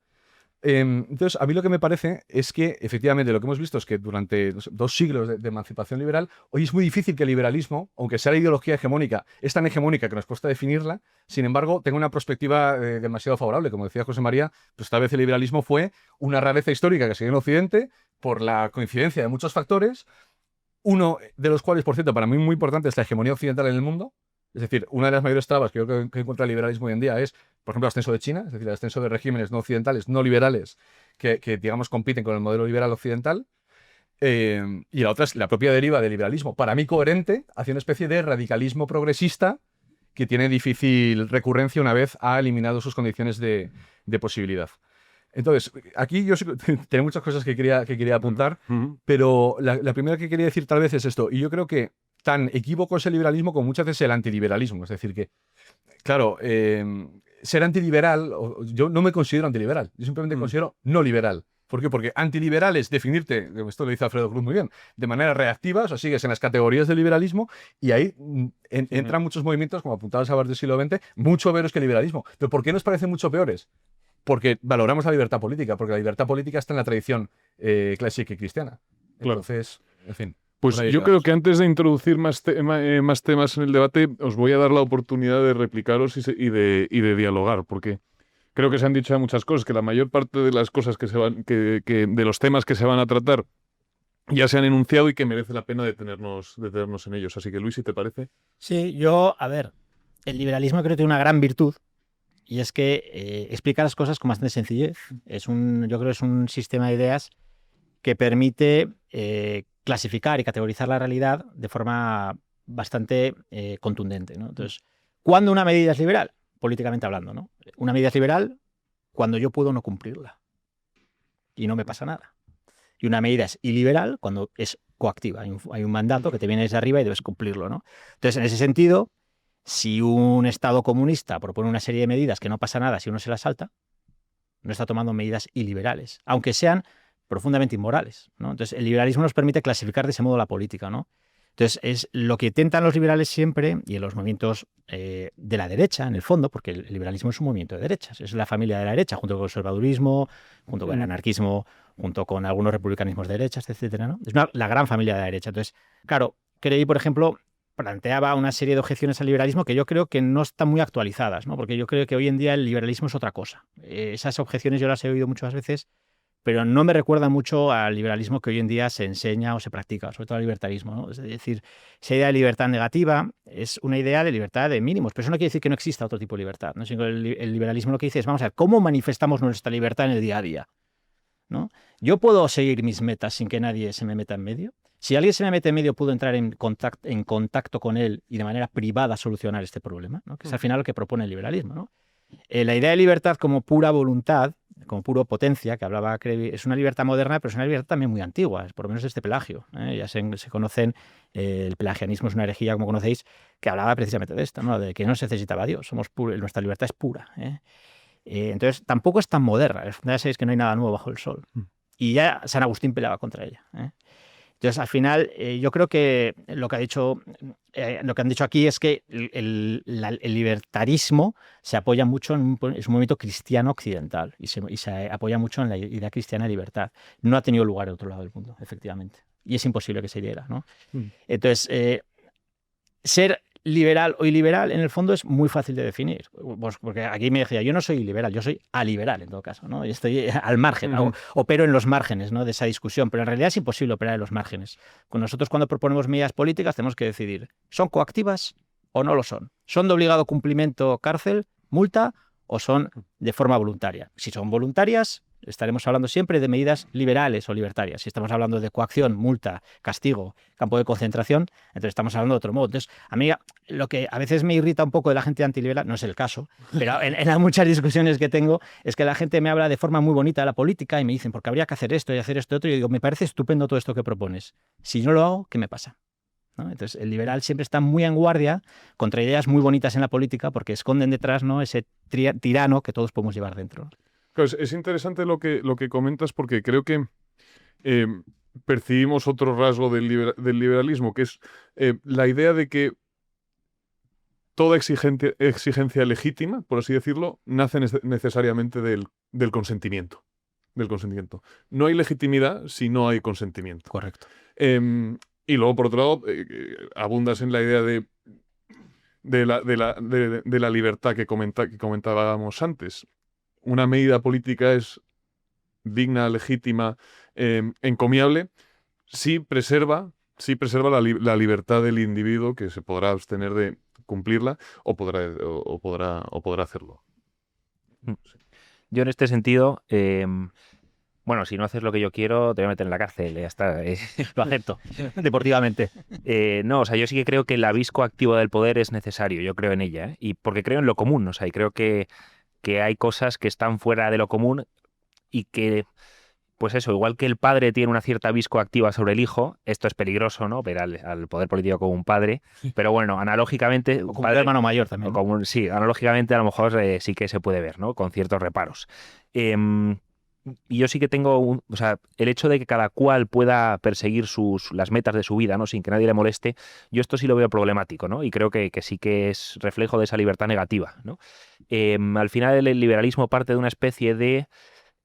Entonces, a mí lo que me parece es que, efectivamente, lo que hemos visto es que durante 2 siglos de emancipación liberal, hoy es muy difícil que el liberalismo, aunque sea la ideología hegemónica, es tan hegemónica que nos cuesta definirla, sin embargo, tenga una perspectiva demasiado favorable. Como decía José María, pues tal vez el liberalismo fue una rareza histórica que se dio en Occidente por la coincidencia de muchos factores, uno de los cuales, por cierto, para mí muy importante es la hegemonía occidental en el mundo. Es decir, una de las mayores trabas que yo creo que encuentra el liberalismo hoy en día es, por ejemplo, el ascenso de China, es decir, el ascenso de regímenes no occidentales, no liberales, que digamos, compiten con el modelo liberal occidental. Y la otra es la propia deriva del liberalismo, para mí coherente, hacia una especie de radicalismo progresista que tiene difícil recurrencia una vez ha eliminado sus condiciones de posibilidad. Entonces, aquí yo tengo muchas cosas que quería apuntar, pero la primera que quería decir tal vez es esto, y yo creo que tan equívoco es el liberalismo como muchas veces el antiliberalismo. Es decir, que, claro, ser antiliberal, yo no me considero antiliberal, yo simplemente me considero no liberal. ¿Por qué? Porque antiliberal es definirte, esto lo dice Alfredo Cruz muy bien, de manera reactiva, o sea, sigues en las categorías del liberalismo y ahí entran muchos movimientos, como apuntabas a hablar del siglo XX, mucho peores que el liberalismo. ¿Pero por qué nos parecen mucho peores? Porque valoramos la libertad política, porque la libertad política está en la tradición clásica y cristiana. Entonces, en fin. Pues yo creo que antes de introducir más temas en el debate, os voy a dar la oportunidad de replicaros y de dialogar, porque creo que se han dicho ya muchas cosas, que la mayor parte de las cosas de los temas que se van a tratar ya se han enunciado y que merece la pena detenernos en ellos. Así que, Luis, si te parece. Sí, a ver, el liberalismo creo que tiene una gran virtud, y es que explica las cosas con bastante sencillez. Yo creo que es un sistema de ideas que permite clasificar y categorizar la realidad de forma bastante contundente, ¿no? Entonces, ¿cuándo una medida es liberal? Políticamente hablando, ¿no? Una medida es liberal cuando yo puedo no cumplirla y no me pasa nada. Y una medida es iliberal cuando es coactiva. Hay un mandato que te viene desde arriba y debes cumplirlo, ¿no? Entonces, en ese sentido, si un Estado comunista propone una serie de medidas que no pasa nada si uno se las salta, no está tomando medidas iliberales, aunque sean profundamente inmorales, ¿no? Entonces, el liberalismo nos permite clasificar de ese modo la política, ¿no? Entonces, es lo que intentan los liberales siempre, y en los movimientos de la derecha, en el fondo, porque el liberalismo es un movimiento de derechas, es la familia de la derecha, junto con el conservadurismo, junto con el anarquismo, junto con algunos republicanismos de derechas, etcétera, ¿no? Es la gran familia de la derecha. Entonces, claro, Crey, por ejemplo, planteaba una serie de objeciones al liberalismo que yo creo que no están muy actualizadas, ¿no? Porque yo creo que hoy en día el liberalismo es otra cosa. Esas objeciones yo las he oído muchas veces, pero no me recuerda mucho al liberalismo que hoy en día se enseña o se practica, sobre todo al libertarismo, ¿no? Es decir, esa idea de libertad negativa es una idea de libertad de mínimos, pero eso no quiere decir que no exista otro tipo de libertad, ¿no? Sino que el liberalismo lo que dice es, vamos a ver, ¿cómo manifestamos nuestra libertad en el día a día? ¿No? Yo puedo seguir mis metas sin que nadie se me meta en medio. Si alguien se me mete en medio, puedo entrar en contacto con él y de manera privada solucionar este problema, ¿no? Que es al final lo que propone el liberalismo, ¿no? La idea de libertad como pura voluntad, como pura potencia, que hablaba Krevi, es una libertad moderna, pero es una libertad también muy antigua, por lo menos este Pelagio. Ya se conocen, el pelagianismo es una herejía, como conocéis, que hablaba precisamente de esto, ¿no? De que no se necesitaba a Dios, nuestra libertad es pura. Entonces, tampoco es tan moderna. Ya sabéis que no hay nada nuevo bajo el sol. Y ya San Agustín peleaba contra ella. Entonces, al final, yo creo que lo que han dicho aquí es que el libertarismo se apoya mucho es un movimiento cristiano occidental y se apoya mucho en la idea cristiana de libertad. No ha tenido lugar en otro lado del mundo, efectivamente. Y es imposible que se diera, ¿no? Entonces, ser liberal o iliberal, en el fondo, es muy fácil de definir. Pues porque aquí me decía, yo no soy liberal, yo soy aliberal, en todo caso, ¿no? Y estoy al margen, opero en los márgenes, ¿no? De esa discusión, pero en realidad es imposible operar en los márgenes. Con nosotros, cuando proponemos medidas políticas, tenemos que decidir, ¿son coactivas o no lo son? ¿Son de obligado cumplimiento, cárcel, multa, o son de forma voluntaria? Si son voluntarias, estaremos hablando siempre de medidas liberales o libertarias. Si estamos hablando de coacción, multa, castigo, campo de concentración, entonces estamos hablando de otro modo. Entonces, a mí lo que a veces me irrita un poco de la gente antiliberal, no es el caso, pero en muchas discusiones que tengo, es que la gente me habla de forma muy bonita de la política y me dicen, porque habría que hacer esto y hacer esto otro, y yo digo, me parece estupendo todo esto que propones. Si no lo hago, ¿qué me pasa? ¿No? Entonces, el liberal siempre está muy en guardia contra ideas muy bonitas en la política porque esconden detrás, ¿no?, ese tirano que todos podemos llevar dentro. Claro, es interesante lo que comentas porque creo que percibimos otro rasgo del liberalismo, que es la idea de que toda exigencia legítima, por así decirlo, nace necesariamente del consentimiento. No hay legitimidad si no hay consentimiento. Correcto. Y luego, por otro lado, abundas en la idea de la libertad que comentábamos antes. Una medida política es digna, legítima, encomiable, si preserva la libertad del individuo, que se podrá abstener de cumplirla o podrá hacerlo. Yo en este sentido, bueno, si no haces lo que yo quiero, te voy a meter en la cárcel, ya está, lo acepto, deportivamente. No, o sea, yo sí que creo que el avisco activo del poder es necesario, yo creo en ella, y porque creo en lo común, o sea, y creo que hay cosas que están fuera de lo común y que, pues eso, igual que el padre tiene una cierta viscoactiva sobre el hijo, esto es peligroso, ¿no? Ver al poder político como un padre, pero bueno, analógicamente... O como un hermano mayor también. Sí, analógicamente a lo mejor sí que se puede ver, ¿no? Con ciertos reparos. Y yo sí que tengo, o sea, el hecho de que cada cual pueda perseguir las metas de su vida, ¿no?, sin que nadie le moleste, yo esto sí lo veo problemático, ¿no? Y creo que sí que es reflejo de esa libertad negativa, ¿no? Al final el liberalismo parte de una especie de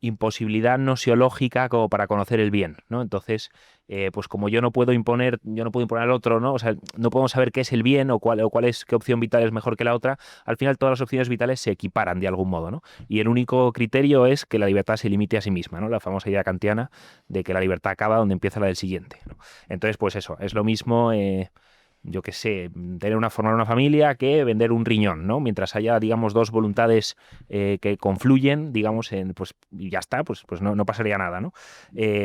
imposibilidad nosiológica como para conocer el bien, ¿no? Entonces, pues como yo no puedo imponer al otro, ¿no? O sea, no podemos saber qué es el bien o qué opción vital es mejor que la otra. Al final todas las opciones vitales se equiparan de algún modo, ¿no? Y el único criterio es que la libertad se limite a sí misma, ¿no? La famosa idea kantiana de que la libertad acaba donde empieza la del siguiente, ¿no? Entonces, pues eso, es lo mismo... yo qué sé, formar una familia que vender un riñón, ¿no? Mientras haya, digamos, dos voluntades que confluyen, digamos, pues y ya está, pues no pasaría nada, ¿no?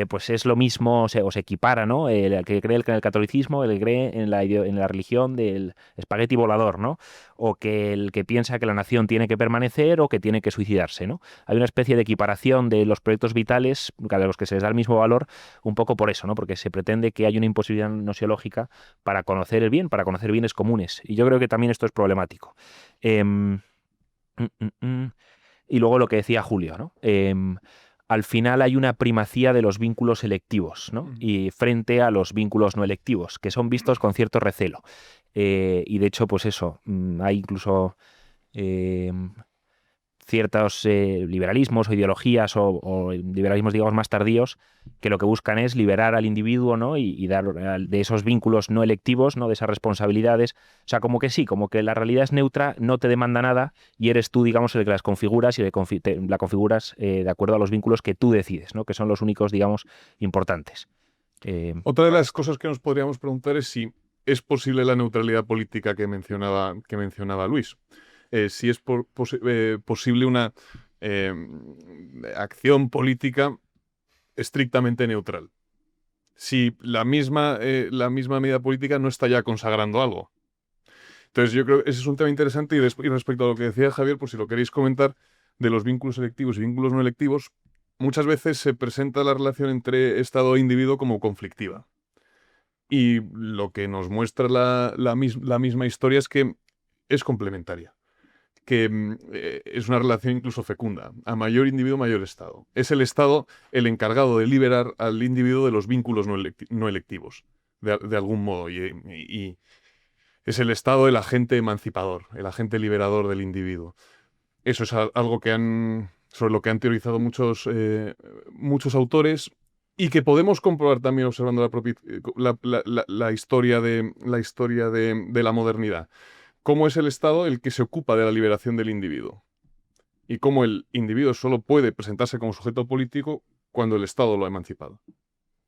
Pues es lo mismo, o se equipara, ¿no? El que cree en el catolicismo, el que cree en la religión del espagueti volador, ¿no? O que el que piensa que la nación tiene que permanecer o que tiene que suicidarse, ¿no? Hay una especie de equiparación de los proyectos vitales a los que se les da el mismo valor, un poco por eso, ¿no? Porque se pretende que haya una imposibilidad nosiológica para conocer el bien, para conocer bienes comunes. Y yo creo que también esto es problemático. Y luego lo que decía Julio, ¿no? Al final hay una primacía de los vínculos electivos, ¿no? Y frente a los vínculos no electivos, que son vistos con cierto recelo. Y de hecho, pues eso, hay incluso ciertos liberalismos o ideologías o liberalismos, digamos, más tardíos, que lo que buscan es liberar al individuo, ¿no? y dar de esos vínculos no electivos, ¿no? De esas responsabilidades. O sea, como que sí, como que la realidad es neutra, no te demanda nada y eres tú, digamos, el que las configuras y la configuras de acuerdo a los vínculos que tú decides, ¿no? Que son los únicos, digamos, importantes. Otra de las cosas que nos podríamos preguntar es si es posible la neutralidad política que mencionaba Luis. Si es posible una acción política estrictamente neutral. Si la misma medida política no está ya consagrando algo. Entonces yo creo que ese es un tema interesante y respecto a lo que decía Javier, por si lo queréis comentar, de los vínculos electivos y vínculos no electivos, muchas veces se presenta la relación entre Estado e individuo como conflictiva. Y lo que nos muestra la misma historia es que es complementaria. Que es una relación incluso fecunda. A mayor individuo, mayor Estado. Es el Estado el encargado de liberar al individuo de los vínculos no electivos, de algún modo. Y es el Estado el agente emancipador, el agente liberador del individuo. Eso es algo sobre lo que han teorizado muchos autores y que podemos comprobar también observando la historia de la modernidad. Cómo es el Estado el que se ocupa de la liberación del individuo. Y cómo el individuo solo puede presentarse como sujeto político cuando el Estado lo ha emancipado.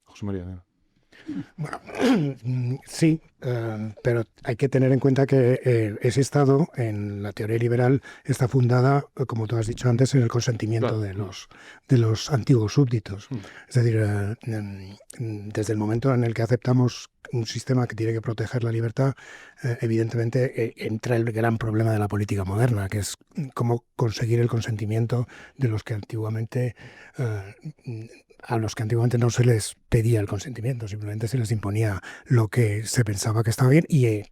José María. Bueno, sí, pero hay que tener en cuenta que ese Estado, en la teoría liberal, está fundada, como tú has dicho antes, en el consentimiento Claro. de los antiguos súbditos. Es decir, desde el momento en el que aceptamos un sistema que tiene que proteger la libertad, evidentemente entra el gran problema de la política moderna, que es cómo conseguir el consentimiento de los que antiguamente... a los que antiguamente no se les pedía el consentimiento, simplemente se les imponía lo que se pensaba que estaba bien y,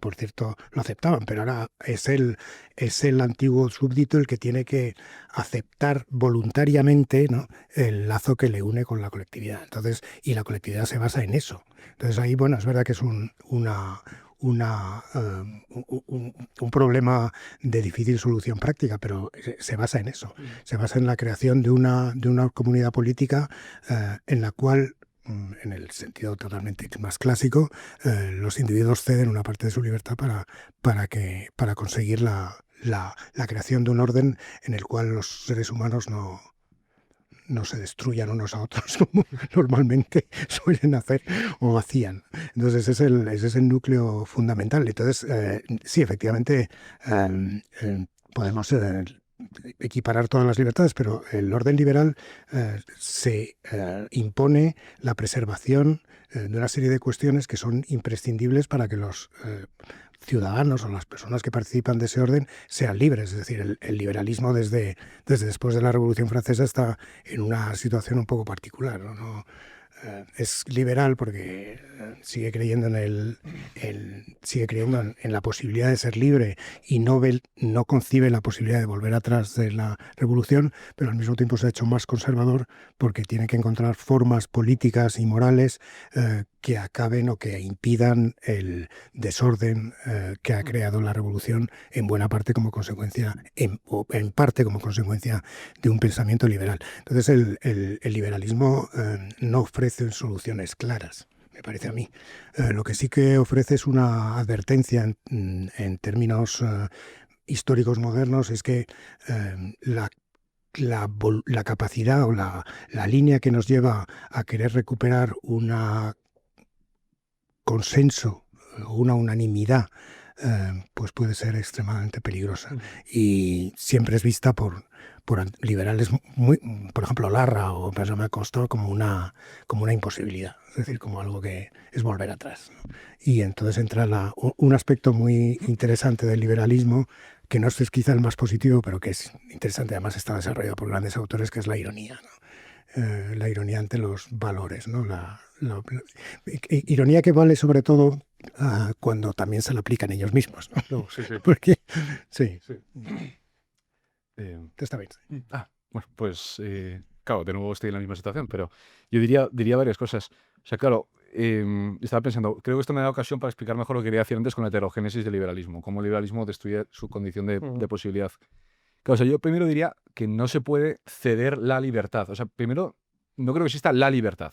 por cierto, lo aceptaban, pero ahora es el antiguo súbdito el que tiene que aceptar voluntariamente, ¿no?, el lazo que le une con la colectividad. Entonces, y la colectividad se basa en eso. Entonces ahí, bueno, es verdad que es un problema de difícil solución práctica, pero se basa en eso. Se basa en la creación de una comunidad política en la cual, en el sentido totalmente más clásico, los individuos ceden una parte de su libertad para conseguir la creación de un orden en el cual los seres humanos no se destruyan unos a otros como normalmente suelen hacer o hacían. Entonces ese es el núcleo fundamental. Entonces, sí, efectivamente, podemos equiparar todas las libertades, pero el orden liberal se impone la preservación de una serie de cuestiones que son imprescindibles para que los ciudadanos o las personas que participan de ese orden sean libres. Es decir, el liberalismo desde después de la Revolución Francesa está en una situación un poco particular, ¿no? Es liberal porque sigue creyendo en la posibilidad de ser libre y no concibe la posibilidad de volver atrás de la revolución, pero al mismo tiempo se ha hecho más conservador porque tiene que encontrar formas políticas y morales que acaben o que impidan el desorden que ha creado la revolución, en buena parte como consecuencia, o en parte como consecuencia de un pensamiento liberal. Entonces el liberalismo no ofrece soluciones claras, me parece a mí. Lo que sí que ofrece es una advertencia en términos históricos modernos, es que la capacidad o la línea que nos lleva a querer recuperar un consenso o una unanimidad pues puede ser extremadamente peligrosa y siempre es vista por liberales, por ejemplo Larra o Benjamin Constant, como una imposibilidad, es decir, como algo que es volver atrás, ¿no? Y entonces entra un aspecto muy interesante del liberalismo, que no es quizá el más positivo, pero que es interesante, además está desarrollado por grandes autores, que es la ironía, ¿no? La ironía ante los valores, ¿no? Ironía que vale sobre todo cuando también se la aplican ellos mismos, ¿no? No, sí. Porque, sí. Está bien. Bueno, pues claro, de nuevo estoy en la misma situación, pero yo diría varias cosas. O sea, claro, estaba pensando, creo que esto me da ocasión para explicar mejor lo que quería decir antes con la heterogénesis del liberalismo, cómo el liberalismo destruye su condición de posibilidad. Claro, o sea, yo primero diría que no se puede ceder la libertad. O sea, primero, no creo que exista la libertad.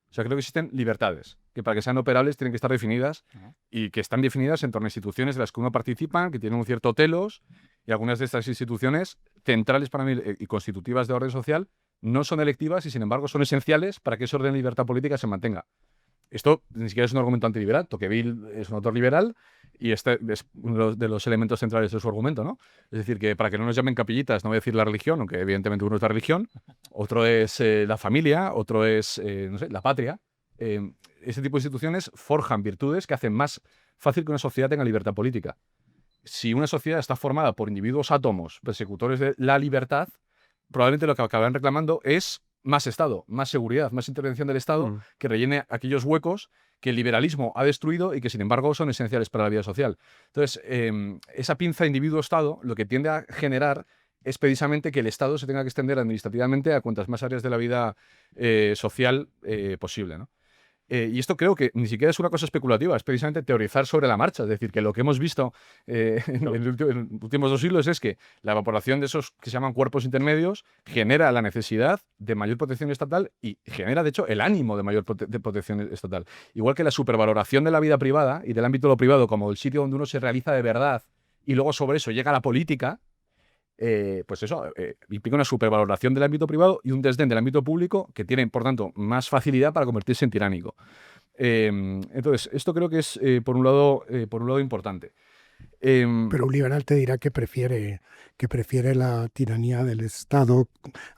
O sea, creo que existen libertades, que para que sean operables tienen que estar definidas y que están definidas en torno a instituciones de las que uno participa, que tienen un cierto telos, y algunas de estas instituciones centrales para mí y constitutivas de orden social no son electivas y, sin embargo, son esenciales para que ese orden de libertad política se mantenga. Esto ni siquiera es un argumento antiliberal. Tocqueville es un autor liberal y este es uno de los elementos centrales de su argumento, ¿no? Es decir, que para que no nos llamen capillitas, no voy a decir la religión, aunque evidentemente uno es la religión, otro es la familia, otro es, no sé, la patria. Ese tipo de instituciones forjan virtudes que hacen más fácil que una sociedad tenga libertad política. Si una sociedad está formada por individuos átomos, persecutores de la libertad, probablemente lo que acabarán reclamando es más Estado, más seguridad, más intervención del Estado que rellene aquellos huecos que el liberalismo ha destruido y que, sin embargo, son esenciales para la vida social. Entonces, esa pinza individuo-Estado lo que tiende a generar es precisamente que el Estado se tenga que extender administrativamente a cuantas más áreas de la vida social posible, ¿no? Y esto creo que ni siquiera es una cosa especulativa, es precisamente teorizar sobre la marcha. Es decir, que lo que hemos visto en los últimos 2 siglos es que la evaporación de esos que se llaman cuerpos intermedios genera la necesidad de mayor protección estatal y genera, de hecho, el ánimo de mayor protección estatal. Igual que la supervaloración de la vida privada y del ámbito de lo privado como el sitio donde uno se realiza de verdad y luego sobre eso llega la política, pues eso implica una supervaloración del ámbito privado y un desdén del ámbito público que tienen, por tanto, más facilidad para convertirse en tiránico. Entonces, esto creo que es, por un lado importante. Pero un liberal te dirá que prefiere la tiranía del Estado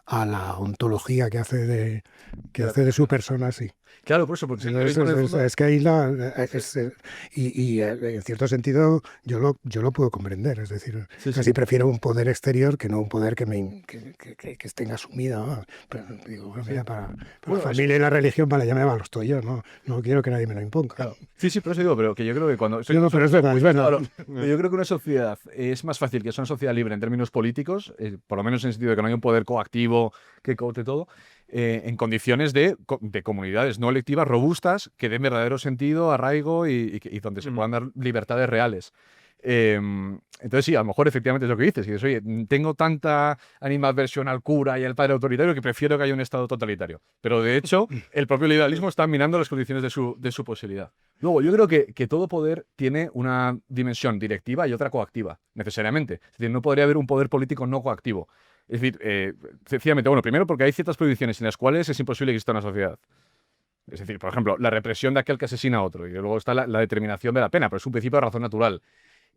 a la ontología que hace de su persona, sí. Claro, por eso, porque es que ahí en cierto sentido yo lo puedo comprender, es decir, casi prefiero un poder exterior que no un poder que esté asumido, ¿no? Pero digo, mira, para la familia y la religión, vale, ya me va los tuyos, no quiero que nadie me lo imponga. Claro. Sí, pero eso digo, pero que yo creo que cuando... pero es verdad. Claro, yo creo que una sociedad es más fácil que sea una sociedad libre en términos políticos, por lo menos en el sentido de que no hay un poder coactivo que cote todo, en condiciones de comunidades no electivas robustas que den verdadero sentido, arraigo y donde se puedan dar libertades reales. Entonces sí, a lo mejor efectivamente es lo que dices. Y dices, oye, tengo tanta animadversión al cura y al padre autoritario que prefiero que haya un Estado totalitario. Pero de hecho, el propio liberalismo está minando las condiciones de su posibilidad. Luego, yo creo que todo poder tiene una dimensión directiva y otra coactiva, necesariamente. Es decir, no podría haber un poder político no coactivo. Es decir, sencillamente, bueno, primero porque hay ciertas prohibiciones en las cuales es imposible que exista una sociedad. Es decir, por ejemplo, la represión de aquel que asesina a otro. Y luego está la determinación de la pena, pero es un principio de razón natural.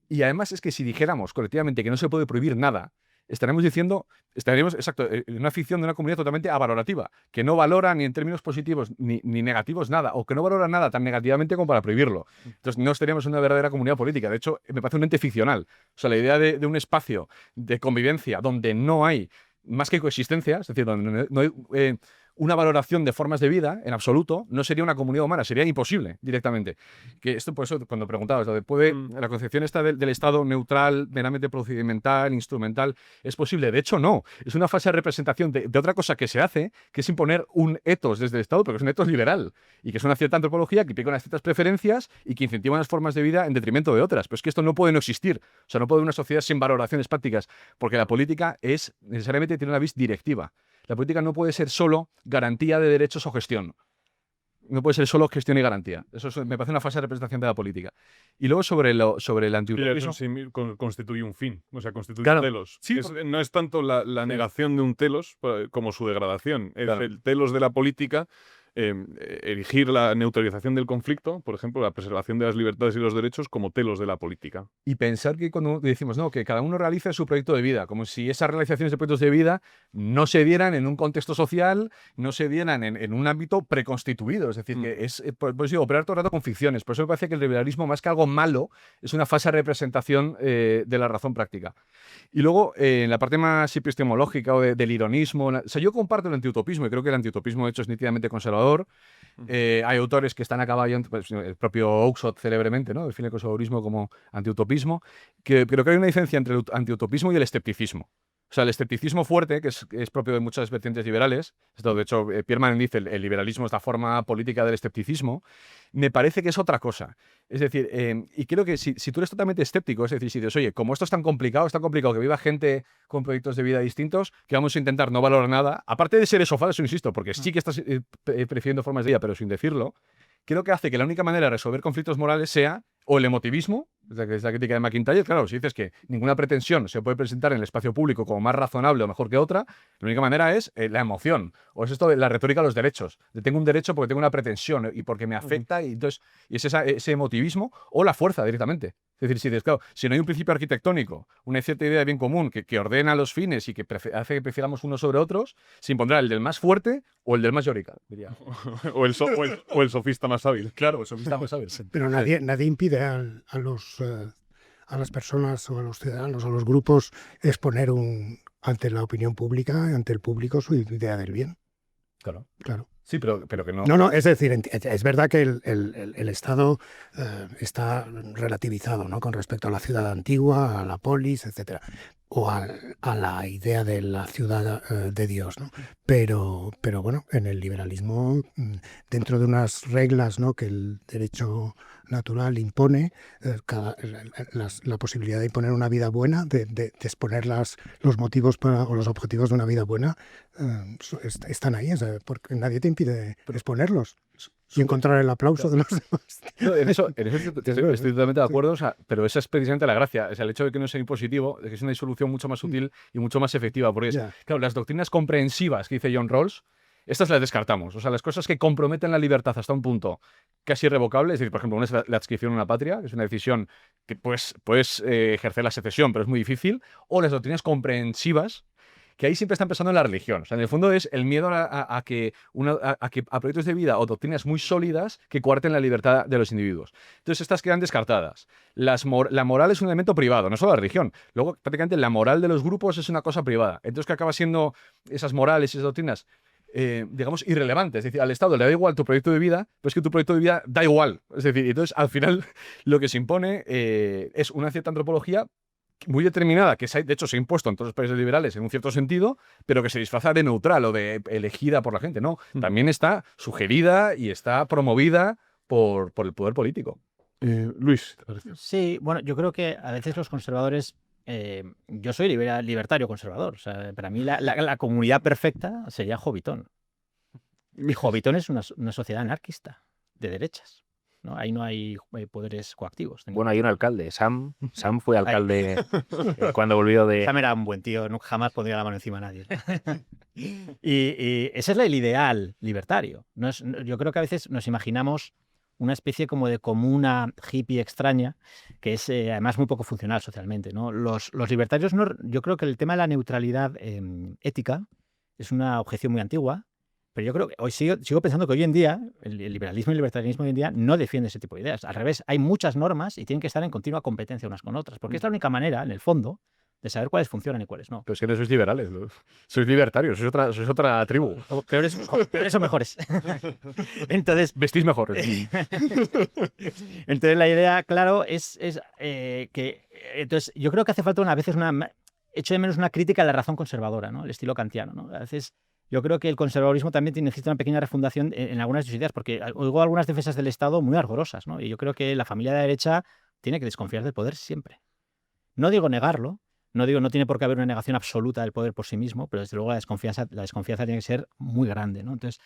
Y además es que si dijéramos colectivamente que no se puede prohibir nada, estaríamos exacto, en una ficción de una comunidad totalmente avalorativa, que no valora ni en términos positivos ni negativos nada, o que no valora nada tan negativamente como para prohibirlo. Entonces no estaríamos en una verdadera comunidad política. De hecho, me parece un ente ficcional. O sea, la idea de un espacio de convivencia donde no hay más que coexistencia, es decir, donde no hay una valoración de formas de vida en absoluto, no sería una comunidad humana, sería imposible directamente. Que esto, por eso, cuando preguntabas, la concepción esta del Estado neutral, meramente procedimental, instrumental, ¿es posible? De hecho, no. Es una falsa representación de otra cosa que se hace, que es imponer un etos desde el Estado, pero es un etos liberal, y que es una cierta antropología que implica unas ciertas preferencias y que incentiva unas formas de vida en detrimento de otras. Pero es que esto no puede no existir. O sea, no puede haber una sociedad sin valoraciones prácticas, porque la política necesariamente tiene una vis directiva. La política no puede ser solo garantía de derechos o gestión. No puede ser solo gestión y garantía. Eso me parece una falsa representación de la política. Y luego sobre el antiutopismo... Eso sí constituye un fin, o sea, constituye un telos. Sí, no es tanto la negación de un telos como su degradación. Es el telos de la política, erigir la neutralización del conflicto, por ejemplo, la preservación de las libertades y los derechos como telos de la política. Y pensar que cuando decimos, no, que cada uno realice su proyecto de vida, como si esas realizaciones de proyectos de vida no se dieran en un contexto social, no se dieran en un ámbito preconstituido. Es decir, que es, por eso digo, operar todo el rato con ficciones. Por eso me parece que el liberalismo, más que algo malo, es una falsa representación de la razón práctica. Y luego, en la parte más epistemológica o del ironismo, o sea, yo comparto el antiutopismo y creo que el antiutopismo, de hecho, es nítidamente conservador. Hay autores que están a caballo, pues, el propio Oakeshott célebremente, ¿no? Define el conservadurismo como antiutopismo, pero creo que hay una diferencia entre el antiutopismo y el escepticismo. O sea, el escepticismo fuerte, que es propio de muchas vertientes liberales, esto de hecho Pierre Mann dice el liberalismo es la forma política del escepticismo, me parece que es otra cosa. Es decir, y creo que si tú eres totalmente escéptico, es decir, si dices, oye, como esto es tan complicado que viva gente con proyectos de vida distintos, que vamos a intentar no valorar nada, aparte de ser eso falso, insisto, porque sí que estás prefiriendo formas de vida, pero sin decirlo, creo que hace que la única manera de resolver conflictos morales sea o el emotivismo, es la crítica de McIntyre, claro, si dices que ninguna pretensión se puede presentar en el espacio público como más razonable o mejor que otra, la única manera es la emoción, o es esto de la retórica de los derechos, de tengo un derecho porque tengo una pretensión y porque me afecta, y entonces y es ese emotivismo o la fuerza directamente. Es decir, si dices, claro, si no hay un principio arquitectónico, una cierta idea de bien común que ordena los fines y que hace que prefiramos unos sobre otros, se impondrá el del más fuerte o el del más llorica, diría. o el sofista más hábil. Claro, el sofista más hábil. Pero nadie impide a las personas o a los ciudadanos o a los grupos exponer ante la opinión pública, ante el público, su idea del bien. Claro. Claro. Sí, pero que no. No, es decir, es verdad que el Estado está relativizado, ¿no? Con respecto a la ciudad antigua, a la polis, etcétera, o a la idea de la ciudad de Dios, ¿no? Pero bueno, en el liberalismo, dentro de unas reglas, ¿no? Que el derecho natural impone, la posibilidad de imponer una vida buena, de exponer los motivos o los objetivos de una vida buena, están ahí, porque nadie te impide exponerlos y encontrar el aplauso de los demás. No, en eso estoy totalmente de acuerdo, o sea, pero esa es precisamente la gracia, o sea, el hecho de que no sea impositivo, de que es una disolución mucho más sutil y mucho más efectiva, porque claro, las doctrinas comprehensivas que dice John Rawls, estas las descartamos, o sea, las cosas que comprometen la libertad hasta un punto casi irrevocable, es decir, por ejemplo, una es la adscripción a una patria, que es una decisión que puedes ejercer la secesión, pero es muy difícil, o las doctrinas comprehensivas, que ahí siempre están pensando en la religión. O sea, en el fondo es el miedo a proyectos de vida o doctrinas muy sólidas que coarten la libertad de los individuos. Entonces, estas quedan descartadas. La moral es un elemento privado, no solo la religión. Luego, prácticamente, la moral de los grupos es una cosa privada. Entonces, ¿qué acaba siendo esas morales y esas doctrinas? Digamos, irrelevantes. Es decir, al Estado le da igual tu proyecto de vida, pero es que tu proyecto de vida da igual. Es decir, entonces, al final, lo que se impone es una cierta antropología muy determinada, que de hecho se ha impuesto en todos los países liberales en un cierto sentido, pero que se disfraza de neutral o de elegida por la gente. No, también está sugerida y está promovida por el poder político. Luis, ¿te parece? Sí, bueno, yo creo que a veces los conservadores, yo soy libertario conservador, o sea, para mí la comunidad perfecta sería Hobbiton. Y Hobbiton es una sociedad anarquista, de derechas. ¿No? Ahí no hay poderes coactivos. Bueno, hay un alcalde, Sam fue alcalde cuando volvió de... Sam era un buen tío, jamás pondría la mano encima a nadie. y ese es el ideal libertario. Yo creo que a veces nos imaginamos una especie como de comuna hippie extraña, que es además muy poco funcional socialmente, ¿no? Los libertarios, yo creo que el tema de la neutralidad ética es una objeción muy antigua. Pero yo creo que hoy sigo pensando que hoy en día, el liberalismo y el libertarianismo hoy en día no defiende ese tipo de ideas. Al revés, hay muchas normas y tienen que estar en continua competencia unas con otras, porque es la única manera, en el fondo, de saber cuáles funcionan y cuáles no. Pero es que no sois liberales, sois libertarios, sois otra tribu. Peores o mejores. Entonces, vestís mejor. Entonces la idea, claro, es que... Entonces, yo creo que hace falta a veces echo de menos una crítica a la razón conservadora, ¿no? El estilo kantiano, ¿no? A veces... Yo creo que el conservadurismo también necesita una pequeña refundación en algunas de sus ideas, porque oigo algunas defensas del Estado muy ardorosas, ¿no? Y yo creo que la familia de la derecha tiene que desconfiar del poder siempre. No digo negarlo, no tiene por qué haber una negación absoluta del poder por sí mismo, pero desde luego la desconfianza tiene que ser muy grande, ¿no? Entonces,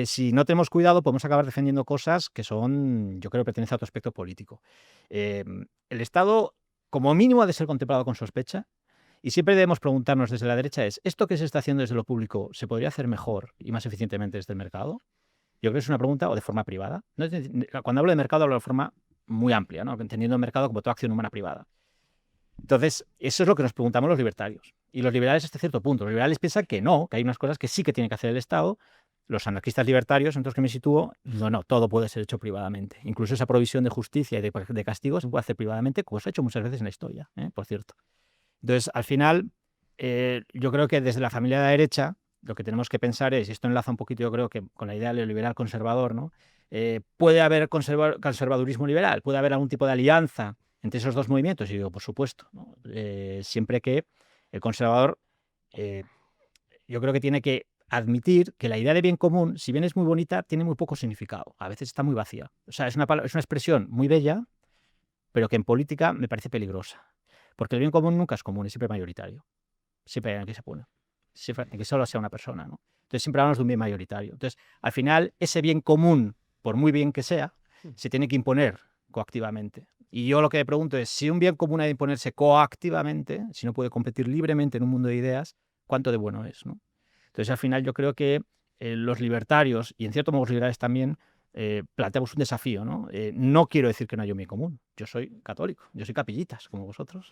si no tenemos cuidado, podemos acabar defendiendo cosas que son, yo creo, pertenecen a otro aspecto político. El Estado, como mínimo, ha de ser contemplado con sospecha. Y siempre debemos preguntarnos desde la derecha ¿esto que se está haciendo desde lo público se podría hacer mejor y más eficientemente desde el mercado? Yo creo que es una pregunta o de forma privada. Cuando hablo de mercado hablo de forma muy amplia, ¿no? Entendiendo el mercado como toda acción humana privada. Entonces, eso es lo que nos preguntamos los libertarios. Y los liberales hasta cierto punto. Los liberales piensan que no, que hay unas cosas que sí que tiene que hacer el Estado. Los anarquistas libertarios, entre los que me sitúo, no, todo puede ser hecho privadamente. Incluso esa provisión de justicia y de castigos se puede hacer privadamente, como se ha hecho muchas veces en la historia, por cierto. Entonces, al final, yo creo que desde la familia de la derecha lo que tenemos que pensar es, y esto enlaza un poquito yo creo que con la idea del liberal conservador, ¿no? ¿Puede haber conservadurismo liberal? ¿Puede haber algún tipo de alianza entre esos dos movimientos? Y digo, por supuesto, ¿no? Siempre que el conservador yo creo que tiene que admitir que la idea de bien común, si bien es muy bonita, tiene muy poco significado. A veces está muy vacía. O sea, es una expresión muy bella, pero que en política me parece peligrosa. Porque el bien común nunca es común, es siempre mayoritario. Siempre hay alguien que se pone. Siempre, que solo sea una persona, ¿no? Entonces siempre hablamos de un bien mayoritario. Entonces, al final, ese bien común, por muy bien que sea, se tiene que imponer coactivamente. Y yo lo que me pregunto es, si un bien común ha de imponerse coactivamente, si no puede competir libremente en un mundo de ideas, ¿cuánto de bueno es, ¿no? Entonces, al final, yo creo que los libertarios, y en cierto modo los liberales también, planteamos un desafío, ¿no? No quiero decir que no haya un bien común. Yo soy católico, yo soy capillitas, como vosotros.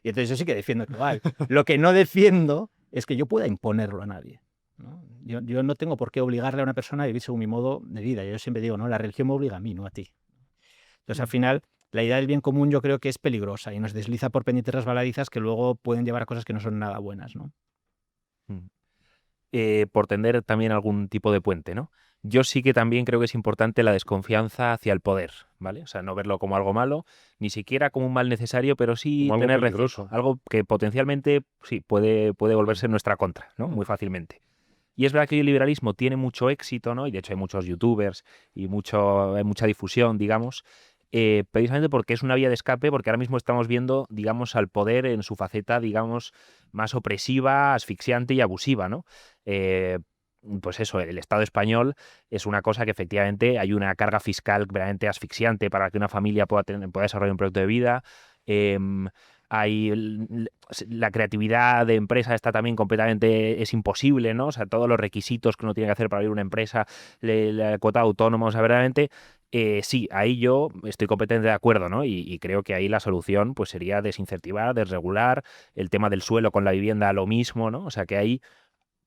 Y entonces yo sí que defiendo que vale. Lo que no defiendo es que yo pueda imponerlo a nadie, ¿no? Yo no tengo por qué obligarle a una persona a vivir según mi modo de vida. Yo siempre digo, no, la religión me obliga a mí, no a ti. Entonces, al final, la idea del bien común yo creo que es peligrosa y nos desliza por pendientes resbaladizas que luego pueden llevar a cosas que no son nada buenas, ¿no? Por tender también algún tipo de puente, ¿no? Yo sí que también creo que es importante la desconfianza hacia el poder, ¿vale? O sea, no verlo como algo malo, ni siquiera como un mal necesario, pero sí como tener algo peligroso. algo que potencialmente sí puede volverse en nuestra contra, ¿no? Muy fácilmente. Y es verdad que el liberalismo tiene mucho éxito, ¿no? Y de hecho hay muchos youtubers y hay mucha difusión, digamos, precisamente porque es una vía de escape, porque ahora mismo estamos viendo, digamos, al poder en su faceta, digamos, más opresiva, asfixiante y abusiva, ¿no? Pues eso, el Estado español es una cosa que efectivamente hay una carga fiscal verdaderamente asfixiante para que una familia pueda desarrollar un proyecto de vida. La creatividad de empresa está también completamente, es imposible, ¿no? O sea, todos los requisitos que uno tiene que hacer para abrir una empresa, la cuota de autónomos, o sea, verdaderamente, sí, ahí yo estoy completamente de acuerdo, ¿no? Y creo que ahí la solución pues sería desincentivar, desregular, el tema del suelo con la vivienda, lo mismo, ¿no? O sea, que ahí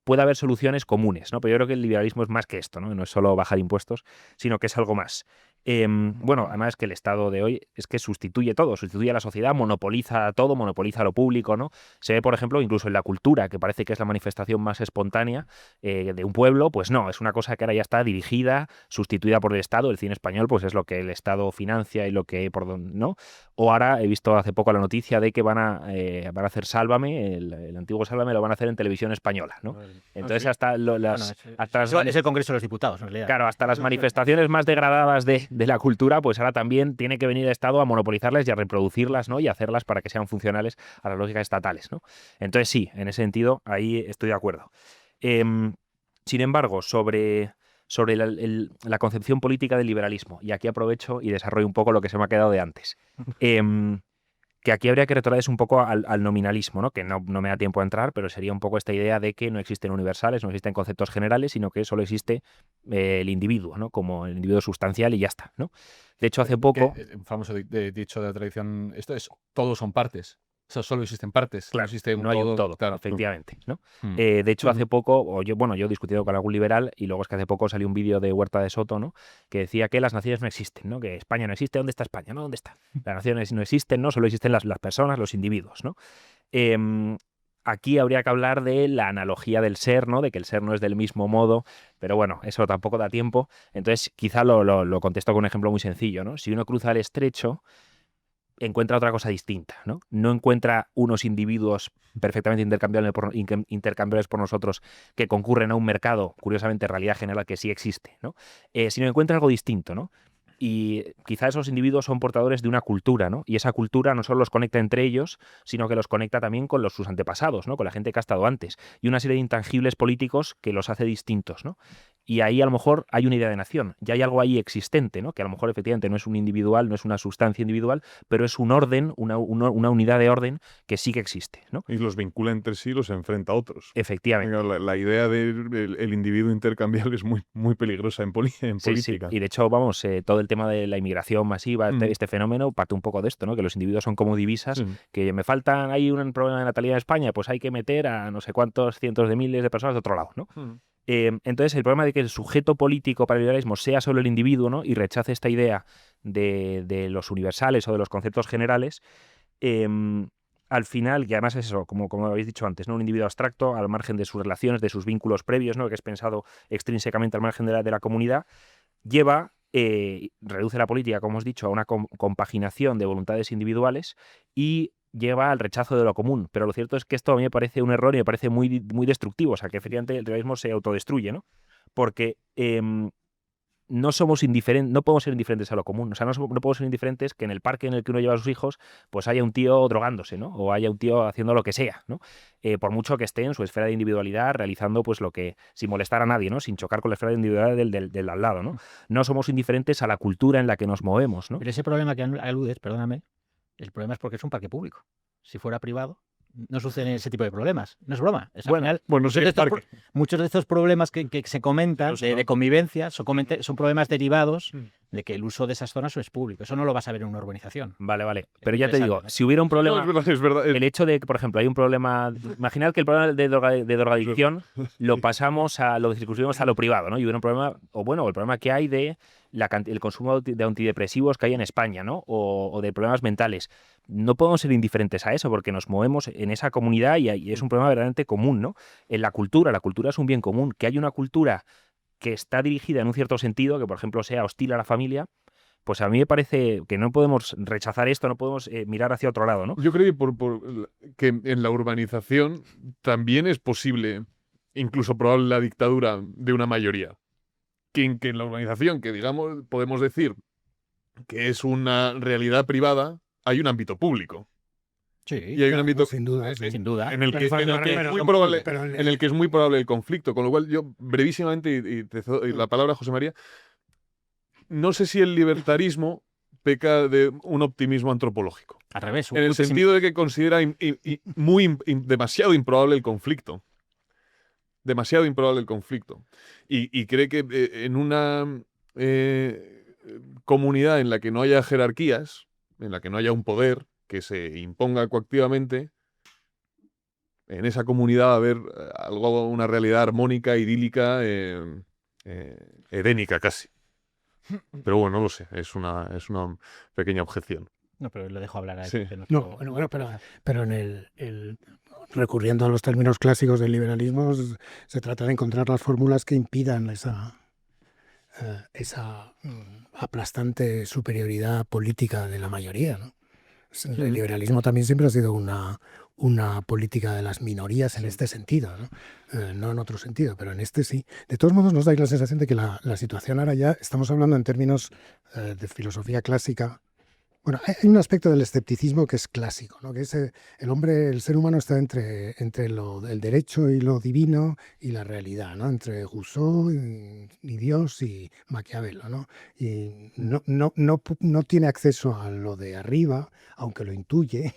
puede haber soluciones comunes, ¿no? Pero yo creo que el liberalismo es más que esto, ¿no? No es solo bajar impuestos, sino que es algo más. Bueno, además que el Estado de hoy es que sustituye todo, sustituye a la sociedad, monopoliza todo, monopoliza lo público, ¿no? Se ve, por ejemplo, incluso en la cultura, que parece que es la manifestación más espontánea de un pueblo, pues no, es una cosa que ahora ya está dirigida, sustituida por el Estado. El cine español, pues es lo que el Estado financia y lo que, ¿no? O ahora he visto hace poco la noticia de que van a hacer Sálvame, el antiguo Sálvame lo van a hacer en televisión española, ¿no? Entonces hasta es el Congreso de los Diputados, en realidad. Claro, hasta las manifestaciones más degradadas de la cultura, pues ahora también tiene que venir el Estado a monopolizarlas y a reproducirlas, ¿no? Y a hacerlas para que sean funcionales a las lógicas estatales, ¿no? Entonces sí, en ese sentido, ahí estoy de acuerdo. Sin embargo, sobre la concepción política del liberalismo, y aquí aprovecho y desarrollo un poco lo que se me ha quedado de antes. Que aquí habría que retroceder un poco al nominalismo, ¿no? Que no me da tiempo a entrar, pero sería un poco esta idea de que no existen universales, no existen conceptos generales, sino que solo existe el individuo, ¿no? Como el individuo sustancial y ya está, ¿no? De hecho, hace poco... Un famoso dicho de la tradición, esto es, todos son partes. O sea, solo existen partes, claro, no existe un no hay todo, un todo, claro. efectivamente, ¿no? De hecho, hace poco, yo he discutido con algún liberal y luego es que hace poco salió un vídeo de Huerta de Soto, ¿no? Que decía que las naciones no existen, ¿no? Que España no existe. ¿Dónde está España? ¿No? ¿Dónde está? Las naciones no existen, ¿no? Solo existen las personas, los individuos, ¿no? Aquí habría que hablar de la analogía del ser, ¿no? De que el ser no es del mismo modo, pero bueno, eso tampoco da tiempo. Entonces, quizá lo contesto con un ejemplo muy sencillo, ¿no? Si uno cruza el estrecho, encuentra otra cosa distinta, ¿no? No encuentra unos individuos perfectamente intercambiables por nosotros que concurren a un mercado, curiosamente realidad general que sí existe, ¿no? Sino encuentra algo distinto, ¿no? Y quizá esos individuos son portadores de una cultura, ¿no? Y esa cultura no solo los conecta entre ellos, sino que los conecta también con sus antepasados, ¿no? Con la gente que ha estado antes. Y una serie de intangibles políticos que los hace distintos, ¿no? Y ahí a lo mejor hay una idea de nación, ya hay algo ahí existente, ¿no? Que a lo mejor efectivamente no es un individual, no es una sustancia individual, pero es un orden, una unidad de orden que sí que existe, ¿no? Y los vincula entre sí y los enfrenta a otros. Efectivamente. La idea del individuo intercambiable es muy, muy peligrosa en política. Sí. Y de hecho, vamos, todo el tema de la inmigración masiva, este fenómeno, parte un poco de esto, ¿no? Que los individuos son como divisas, que me faltan, hay un problema de natalidad en España, pues hay que meter a no sé cuántos cientos de miles de personas de otro lado, ¿no? Entonces, el problema de que el sujeto político para el liberalismo sea solo el individuo, ¿no? Y rechace esta idea de los universales o de los conceptos generales, al final, y además es eso, como habéis dicho antes, ¿no? Un individuo abstracto al margen de sus relaciones, de sus vínculos previos, ¿no? Que es pensado extrínsecamente al margen de la comunidad, reduce la política, como hemos dicho, a una compaginación de voluntades individuales y lleva al rechazo de lo común. Pero lo cierto es que esto a mí me parece un error y me parece muy, muy destructivo. O sea, que efectivamente el liberalismo se autodestruye, ¿no? Porque no somos indiferentes, no podemos ser indiferentes a lo común. O sea, no podemos ser indiferentes que en el parque en el que uno lleva a sus hijos, pues haya un tío drogándose, ¿no? O haya un tío haciendo lo que sea, ¿no? Por mucho que esté en su esfera de individualidad, realizando pues lo que, sin molestar a nadie, ¿no? Sin chocar con la esfera de individualidad del al lado, ¿no? No somos indiferentes a la cultura en la que nos movemos, ¿no? Pero ese problema que aludes, perdóname, el problema es porque es un parque público. Si fuera privado, no suceden ese tipo de problemas. No es broma. Es, Bueno, al final, Bueno, sí, muchos de estos problemas que se comentan de convivencia son problemas derivados de que el uso de esas zonas es público. Eso no lo vas a ver en una urbanización. Vale. Pero ya te digo, si hubiera un problema... No, es verdad. El hecho de que, por ejemplo, hay un problema... Imaginad que el problema de drogadicción lo pasamos lo circunscribimos a lo privado, ¿no? Y hubiera un problema, el problema que hay de el consumo de antidepresivos que hay en España, ¿no? O de problemas mentales. No podemos ser indiferentes a eso porque nos movemos en esa comunidad y es un problema verdaderamente común, ¿no? En la cultura es un bien común. Que hay una cultura que está dirigida en un cierto sentido, que por ejemplo sea hostil a la familia, pues a mí me parece que no podemos rechazar esto, no podemos mirar hacia otro lado, ¿no? Yo creo que en la urbanización también es posible, incluso probable, la dictadura de una mayoría. Que en la urbanización, que digamos, podemos decir que es una realidad privada, hay un ámbito público. Sí, y hay un ámbito sin duda, sin duda. en el que es muy probable el conflicto. Con lo cual, yo brevísimamente, y te cedo la palabra a José María, no sé si el libertarismo peca de un optimismo antropológico. Al revés. En el sentido de que considera demasiado improbable el conflicto. Demasiado improbable el conflicto. Y cree que en una comunidad en la que no haya jerarquías, en la que no haya un poder que se imponga coactivamente, en esa comunidad va a haber una realidad armónica, idílica, edénica casi. Pero bueno, no lo sé, es una pequeña objeción. No, pero lo dejo hablar a él. Sí. No, bueno, pero en recurriendo a los términos clásicos del liberalismo, se trata de encontrar las fórmulas que impidan esa aplastante superioridad política de la mayoría, ¿no? El liberalismo también siempre ha sido una política de las minorías en este sentido, ¿no? No en otro sentido, pero en este sí. De todos modos, nos dais la sensación de que la situación ahora ya, estamos hablando en términos de filosofía clásica. Bueno, hay un aspecto del escepticismo que es clásico, ¿no? Que es el ser humano está entre el derecho y lo divino y la realidad, ¿no? Entre Rousseau y Dios y Maquiavelo, ¿no? Y no tiene acceso a lo de arriba, aunque lo intuye,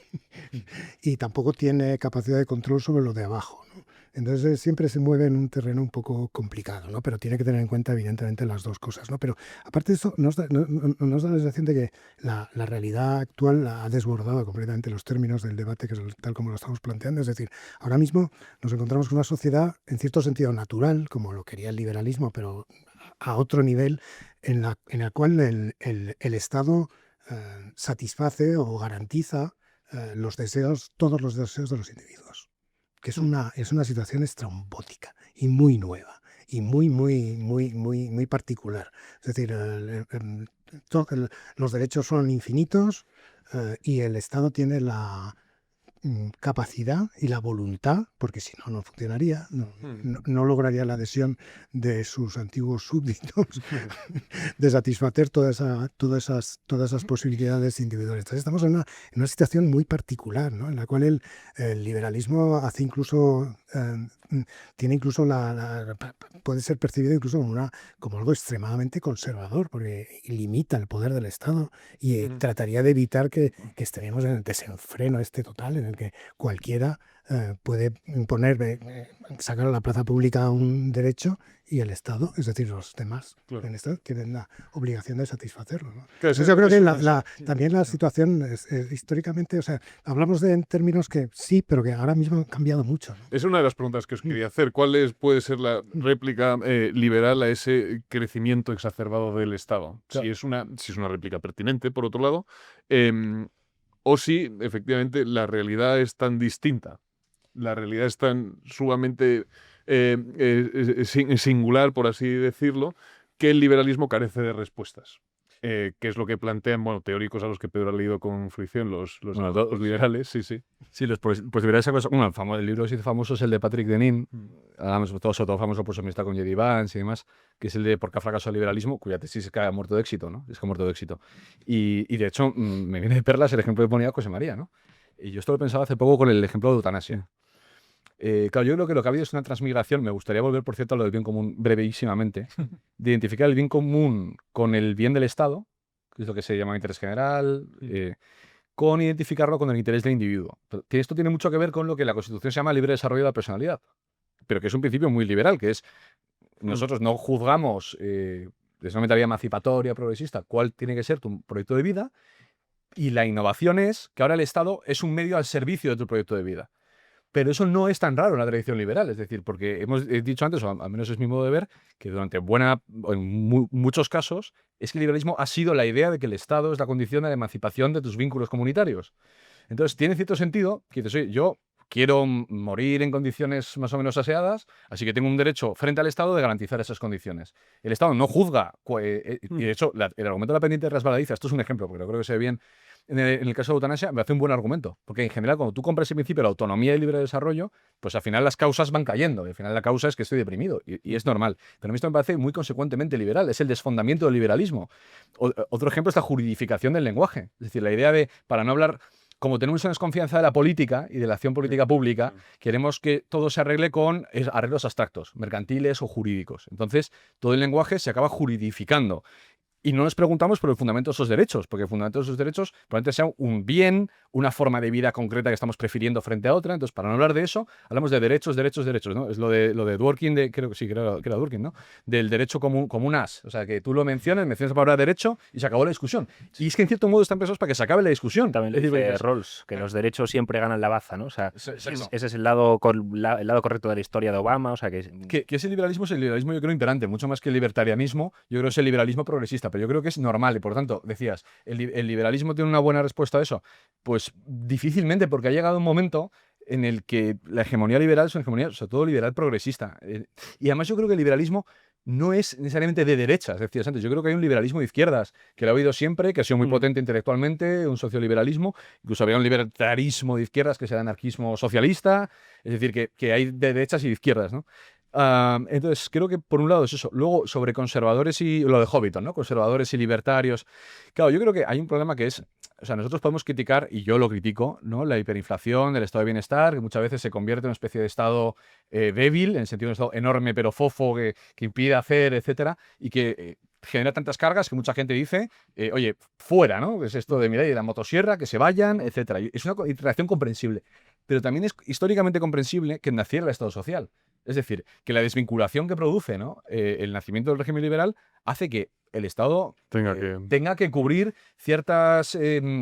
y tampoco tiene capacidad de control sobre lo de abajo, ¿no? Entonces siempre se mueve en un terreno un poco complicado, ¿no? Pero tiene que tener en cuenta evidentemente las dos cosas, ¿no? Pero aparte de eso, nos da la sensación de que la realidad actual ha desbordado completamente los términos del debate, que es tal como lo estamos planteando. Es decir, ahora mismo nos encontramos con una sociedad en cierto sentido natural, como lo quería el liberalismo, pero a otro nivel, en la cual el Estado satisface o garantiza todos los deseos de los individuos, que es una situación estrambótica y muy nueva y muy particular. Es decir, los derechos son infinitos y el Estado tiene la capacidad y la voluntad, porque si no, no funcionaría, no lograría la adhesión de sus antiguos súbditos de satisfacer todas esas posibilidades individuales. Entonces estamos en una situación muy particular, ¿no? En la cual el liberalismo hace incluso tiene incluso puede ser percibido incluso como algo extremadamente conservador, porque limita el poder del Estado y trataría de evitar que estemos en el desenfreno total en el que cualquiera puede sacar a la plaza pública un derecho y el Estado, es decir, los demás, claro, en esto tienen la obligación de satisfacerlo, ¿no? Entonces yo creo que también la situación históricamente, o sea, hablamos en términos que sí, pero que ahora mismo han cambiado mucho, ¿no? Es una de las preguntas que os quería hacer. ¿Cuál puede ser la réplica liberal a ese crecimiento exacerbado del Estado? Claro. Si es una réplica pertinente, por otro lado, o si efectivamente la realidad es tan distinta, la realidad es tan sumamente singular, por así decirlo, que el liberalismo carece de respuestas. que es lo que plantean, bueno, teóricos a los que Pedro ha leído con fruición, los liberales, sí. Sí, los liberales, bueno, el libro que se hizo famoso es el de Patrick Deneen, sobre todo famoso por su amistad con J.D. Vance y demás, que es el de ¿Por qué ha fracasado el liberalismo?, cuya tesis es que ha muerto de éxito, ¿no? Es que ha muerto de éxito. Y de hecho, me viene de perlas el ejemplo que ponía José María, ¿no? Y yo esto lo pensaba hace poco con el ejemplo de eutanasia. Claro, yo creo que lo que ha habido es una transmigración. Me gustaría volver, por cierto, a lo del bien común brevísimamente, de identificar el bien común con el bien del Estado, que es lo que se llama interés general, con identificarlo con el interés del individuo. Pero esto tiene mucho que ver con lo que la Constitución se llama libre desarrollo de la personalidad, pero que es un principio muy liberal, que es nosotros no juzgamos desde una mentalidad emancipatoria, progresista, cuál tiene que ser tu proyecto de vida, y la innovación es que ahora el Estado es un medio al servicio de tu proyecto de vida. Pero eso no es tan raro en la tradición liberal, es decir, porque he dicho antes, o al menos es mi modo de ver, que durante en muchos casos, es que el liberalismo ha sido la idea de que el Estado es la condición de la emancipación de tus vínculos comunitarios. Entonces, tiene cierto sentido que dices, oye, yo quiero morir en condiciones más o menos aseadas, así que tengo un derecho frente al Estado de garantizar esas condiciones. El Estado no juzga, y de hecho, el argumento de la pendiente resbaladiza, esto es un ejemplo, porque creo que se ve bien. En el caso de la eutanasia me hace un buen argumento, porque en general cuando tú compras el principio de la autonomía y libre desarrollo, pues al final las causas van cayendo, y al final la causa es que estoy deprimido, y es normal. Pero a mí esto me parece muy consecuentemente liberal, es el desfondamiento del liberalismo. Otro ejemplo es la juridificación del lenguaje, es decir, la idea de, para no hablar, como tenemos una desconfianza de la política y de la acción política pública, queremos que todo se arregle con arreglos abstractos, mercantiles o jurídicos. Entonces, todo el lenguaje se acaba juridificando. Y no nos preguntamos por el fundamento de esos derechos, porque el fundamento de esos derechos probablemente sea un bien, una forma de vida concreta que estamos prefiriendo frente a otra. Entonces, para no hablar de eso, hablamos de derechos, ¿no? Es lo de Dworkin, creo que era Dworkin, ¿no? Del derecho como un as. O sea, que tú lo mencionas la palabra derecho y se acabó la discusión. Y es que en cierto modo están pensados para que se acabe la discusión. También le dice Rawls, que los derechos siempre ganan la baza, ¿no? O sea, ese es el lado correcto de la historia de Obama. O sea, que ese liberalismo es el liberalismo, yo creo, imperante, mucho más que el libertarianismo. Yo creo que es el liberalismo progresista, pero yo creo que es normal y por tanto, decías, ¿el liberalismo tiene una buena respuesta a eso? Pues difícilmente, porque ha llegado un momento en el que la hegemonía liberal es una hegemonía, sobre todo liberal progresista. Y además yo creo que el liberalismo no es necesariamente de derechas, decías antes. Yo creo que hay un liberalismo de izquierdas, que lo ha habido siempre, que ha sido muy potente intelectualmente, un socioliberalismo, incluso había un libertarismo de izquierdas que es el anarquismo socialista, es decir, que hay de derechas y de izquierdas, ¿no? Entonces, creo que por un lado es eso. Luego, sobre conservadores y lo de Hobbiton, ¿no? Conservadores y libertarios. Claro, yo creo que hay un problema que es, o sea, nosotros podemos criticar, y yo lo critico, ¿no? La hiperinflación, el estado de bienestar, que muchas veces se convierte en una especie de estado débil, en el sentido de un estado enorme pero fofo, que impide hacer, etcétera, y que genera tantas cargas que mucha gente dice, oye, fuera, ¿no? Es esto de, mira, y la motosierra, que se vayan, etcétera. Y es una interacción comprensible. Pero también es históricamente comprensible que naciera el Estado social. Es decir, que la desvinculación que produce, ¿no? El nacimiento del régimen liberal hace que el Estado tenga que cubrir ciertas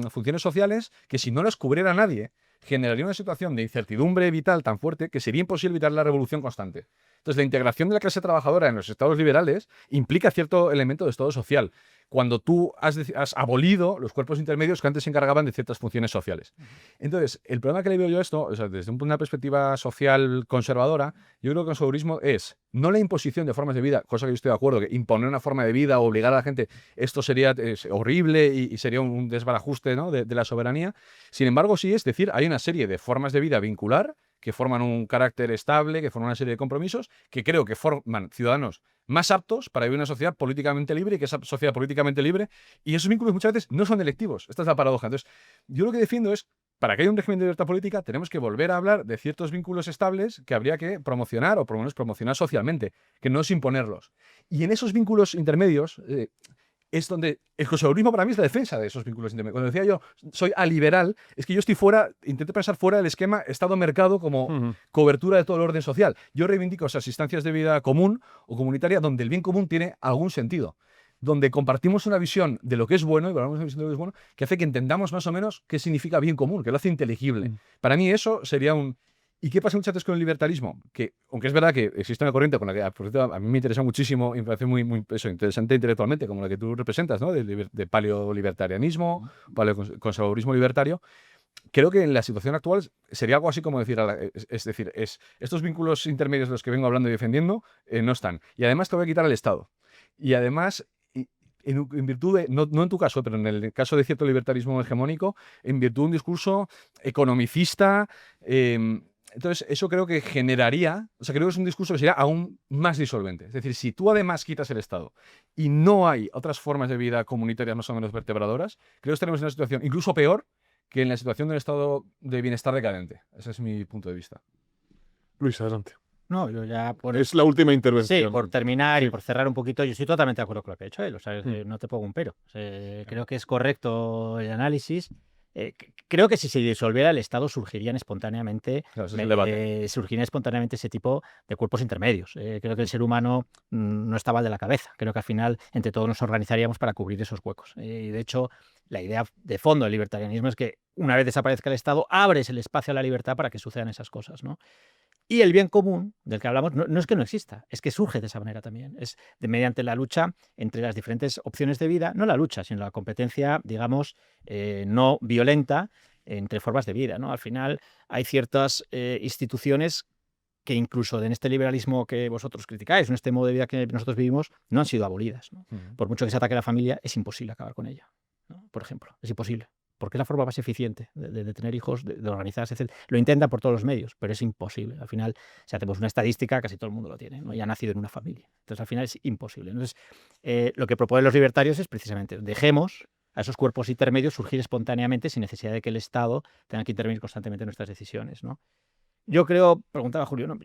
funciones sociales que si no las cubriera nadie, generaría una situación de incertidumbre vital tan fuerte que sería imposible evitar la revolución constante. Entonces, la integración de la clase trabajadora en los estados liberales implica cierto elemento de estado social, cuando tú has abolido los cuerpos intermedios que antes se encargaban de ciertas funciones sociales. Entonces, el problema que le veo yo a esto, o sea, desde una perspectiva social conservadora, yo creo que el conservadurismo es no la imposición de formas de vida, cosa que yo estoy de acuerdo, que imponer una forma de vida o obligar a la gente, esto sería horrible y sería un desbarajuste, ¿no? de la soberanía. Sin embargo, sí es decir, hay una serie de formas de vida vincular que forman un carácter estable, que forman una serie de compromisos, que creo que forman ciudadanos más aptos para vivir una sociedad políticamente libre y que esa sociedad políticamente libre, y esos vínculos muchas veces no son electivos. Esta es la paradoja. Entonces, yo lo que defiendo es, para que haya un régimen de libertad política, tenemos que volver a hablar de ciertos vínculos estables que habría que promocionar, o por lo menos promocionar socialmente, que no es imponerlos. Y en esos vínculos intermedios es donde el conservadurismo para mí es la defensa de esos vínculos intermedios. Cuando decía yo, soy aliberal, es que yo estoy fuera, intento pensar fuera del esquema Estado-mercado como cobertura de todo el orden social. Yo reivindico esas instancias de vida común o comunitaria donde el bien común tiene algún sentido, donde compartimos una visión de lo que es bueno, y valoramos una visión de lo que es bueno, que hace que entendamos más o menos qué significa bien común, que lo hace inteligible. Para mí eso sería un... ¿Y qué pasa muchas veces con el libertarismo? Que, aunque es verdad que existe una corriente con la que, por cierto, a mí me interesa muchísimo y me parece muy interesante intelectualmente, como la que tú representas, ¿no? De paleolibertarianismo, paleoconservadurismo libertario, creo que en la situación actual sería algo así como decir, es decir, estos vínculos intermedios de los que vengo hablando y defendiendo no están. Y además te voy a quitar al Estado. Y además en virtud de, no en tu caso, pero en el caso de cierto libertarismo hegemónico, en virtud de un discurso economicista. Entonces, eso creo que generaría, o sea, creo que es un discurso que sería aún más disolvente. Es decir, si tú además quitas el Estado y no hay otras formas de vida comunitarias más o menos vertebradoras, creo que estaremos en una situación incluso peor que en la situación del estado de bienestar decadente. Ese es mi punto de vista. Luis, adelante. No, yo ya Es la última intervención. Sí, por terminar y por cerrar un poquito, yo estoy totalmente de acuerdo con lo que ha hecho él. O sea, no te pongo un pero. O sea, creo que es correcto el análisis. Creo que si se disolviera el Estado surgirían espontáneamente, Claro, ese es el debate. ese tipo de cuerpos intermedios. Creo que el ser humano no está mal de la cabeza. Creo que al final entre todos nos organizaríamos para cubrir esos huecos. Y de hecho, la idea de fondo del libertarianismo es que una vez desaparezca el Estado, abres el espacio a la libertad para que sucedan esas cosas, ¿no? Y el bien común del que hablamos no es que no exista, es que surge de esa manera también. Es mediante la lucha entre las diferentes opciones de vida, no la lucha, sino la competencia, digamos, no violenta entre formas de vida, ¿no? Al final hay ciertas instituciones que incluso en este liberalismo que vosotros criticáis, en este modo de vida que nosotros vivimos, no han sido abolidas, ¿no? Por mucho que se ataque a la familia, es imposible acabar con ella, ¿no? Por ejemplo, es imposible. Porque es la forma más eficiente de tener hijos, de organizarse, etc. Lo intentan por todos los medios, pero es imposible. Al final, si hacemos una estadística, casi todo el mundo lo tiene, ¿no? Y ha nacido en una familia. Entonces, al final es imposible. Entonces, lo que proponen los libertarios es precisamente, dejemos a esos cuerpos intermedios surgir espontáneamente sin necesidad de que el Estado tenga que intervenir constantemente en nuestras decisiones, ¿no? Yo creo, preguntaba Julio, ¿no?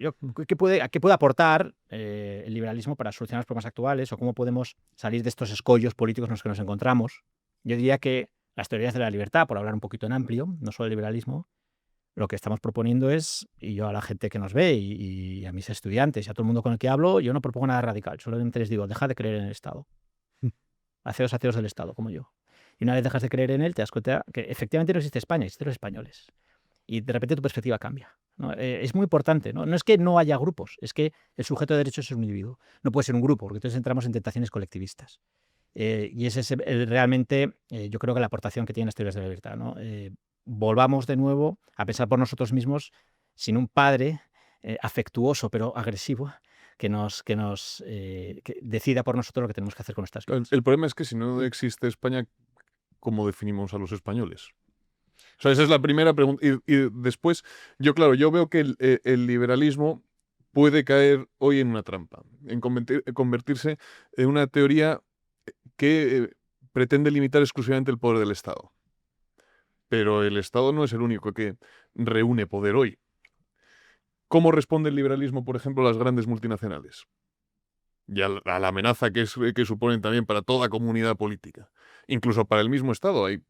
¿Qué puede aportar el liberalismo para solucionar los problemas actuales o cómo podemos salir de estos escollos políticos en los que nos encontramos? Yo diría que las teorías de la libertad, por hablar un poquito en amplio, no solo el liberalismo, lo que estamos proponiendo es, y yo a la gente que nos ve y a mis estudiantes y a todo el mundo con el que hablo, yo no propongo nada radical, solamente les digo, deja de creer en el Estado. Haceos ateos del Estado, como yo. Y una vez dejas de creer en él, te das cuenta que efectivamente no existe España, existen los españoles. Y de repente tu perspectiva cambia, ¿no? Es muy importante, ¿no? No es que no haya grupos, es que el sujeto de derechos es un individuo. No puede ser un grupo, porque entonces entramos en tentaciones colectivistas. Y ese es realmente, yo creo que la aportación que tienen las teorías de la libertad, ¿no? Volvamos de nuevo a pensar por nosotros mismos sin un padre afectuoso pero agresivo que decida por nosotros lo que tenemos que hacer con nuestras vidas. El problema es que si no existe España, ¿cómo definimos a los españoles? O sea, esa es la primera pregunta. Y después, yo veo que el liberalismo puede caer hoy en una trampa, en convertirse en una teoría que pretende limitar exclusivamente el poder del Estado. Pero el Estado no es el único que reúne poder hoy. ¿Cómo responde el liberalismo, por ejemplo, a las grandes multinacionales? Y a la amenaza que suponen también para toda comunidad política. Incluso para el mismo Estado. Hay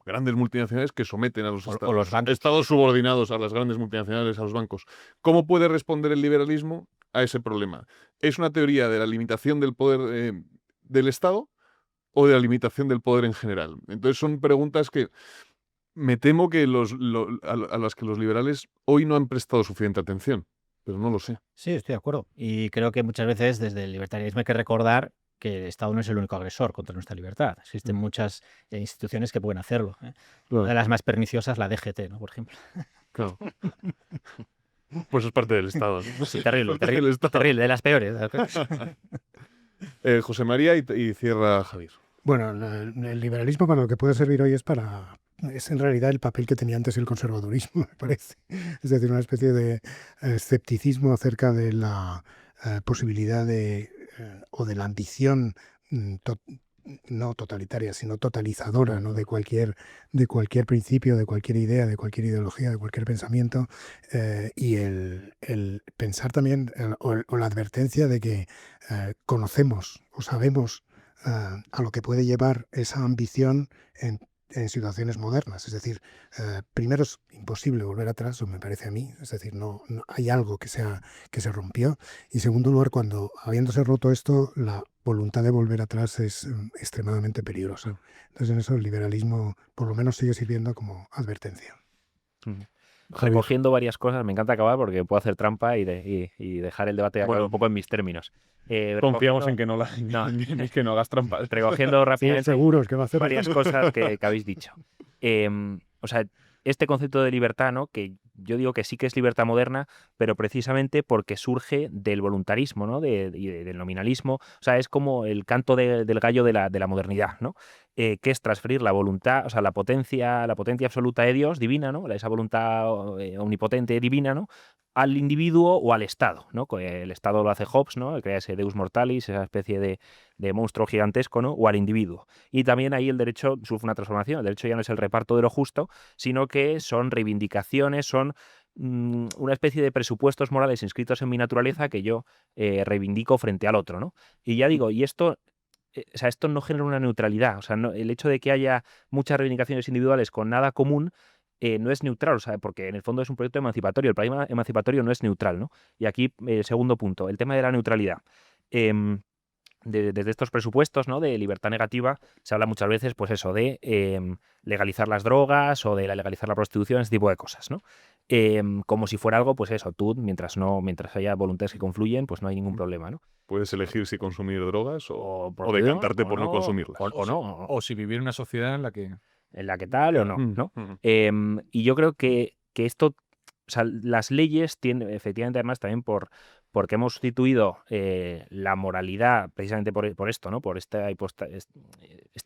grandes multinacionales que someten a los estados. O los bancos. Estados subordinados a las grandes multinacionales, a los bancos. ¿Cómo puede responder el liberalismo a ese problema? ¿Es una teoría de la limitación del poder del Estado o de la limitación del poder en general? Entonces son preguntas que me temo que a las que los liberales hoy no han prestado suficiente atención, pero no lo sé. Sí, estoy de acuerdo. Y creo que muchas veces desde el libertarianismo hay que recordar que el Estado no es el único agresor contra nuestra libertad. Existen muchas instituciones que pueden hacerlo. Claro. Una de las más perniciosas, la DGT, ¿no? Por ejemplo. Claro. Pues es parte del Estado, ¿no? Sí, terrible, Parte del Estado. terrible, de las peores. José María y cierra Javier. Bueno, el liberalismo para lo que puede servir hoy es en realidad el papel que tenía antes el conservadurismo, me parece. Es decir, una especie de escepticismo acerca de la posibilidad o de la ambición no totalitaria, sino totalizadora, ¿no? de cualquier principio, de cualquier idea, de cualquier ideología, de cualquier pensamiento, y el pensar también, o la advertencia de que conocemos o sabemos a lo que puede llevar esa ambición en situaciones modernas. Es decir, primero es imposible volver atrás, o me parece a mí, es decir, no hay algo que se rompió, y en segundo lugar, cuando habiéndose roto esto, la voluntad de volver atrás es extremadamente peligrosa. Entonces en eso el liberalismo por lo menos sigue sirviendo como advertencia. Recogiendo varias cosas, me encanta acabar porque puedo hacer trampa y dejar el debate un poco en mis términos. Confiamos en que no hagas trampa. Recogiendo rápidamente seguros que va a hacer varias cosas que habéis dicho. O sea, este concepto de libertad, ¿no? Que yo digo que sí que es libertad moderna, pero precisamente porque surge del voluntarismo, ¿no? Del nominalismo. O sea, es como el canto del gallo de la modernidad, ¿no? Que es transferir la voluntad, o sea, la potencia absoluta de Dios, divina, ¿no? Esa voluntad omnipotente divina, ¿no? Al individuo o al Estado, ¿no? El Estado lo hace Hobbes, ¿no? Crea ese Deus Mortalis, esa especie de monstruo gigantesco, ¿no? O al individuo. Y también ahí el derecho sufre una transformación. El derecho ya no es el reparto de lo justo, sino que son reivindicaciones, son una especie de presupuestos morales inscritos en mi naturaleza que yo reivindico frente al otro, ¿no? Y ya digo, y esto... O sea, esto no genera una neutralidad. O sea, el hecho de que haya muchas reivindicaciones individuales con nada común no es neutral, o sea, porque en el fondo es un proyecto emancipatorio. El paradigma emancipatorio no es neutral, ¿no? Y aquí, segundo punto, el tema de la neutralidad. Desde estos presupuestos, ¿no? De libertad negativa se habla muchas veces, pues eso, de legalizar las drogas o de legalizar la prostitución, ese tipo de cosas, ¿no? Como si fuera algo, pues eso, tú, mientras haya voluntades que confluyen, pues no hay ningún problema, ¿no? Puedes elegir si consumir drogas o prostitución, decantarte por no consumirlas. O no. O si vivir en una sociedad en la que tal o no, ¿no? Y yo creo que esto, o sea, las leyes tienen, efectivamente, además también porque hemos sustituido la moralidad precisamente por esto, ¿no? Por esta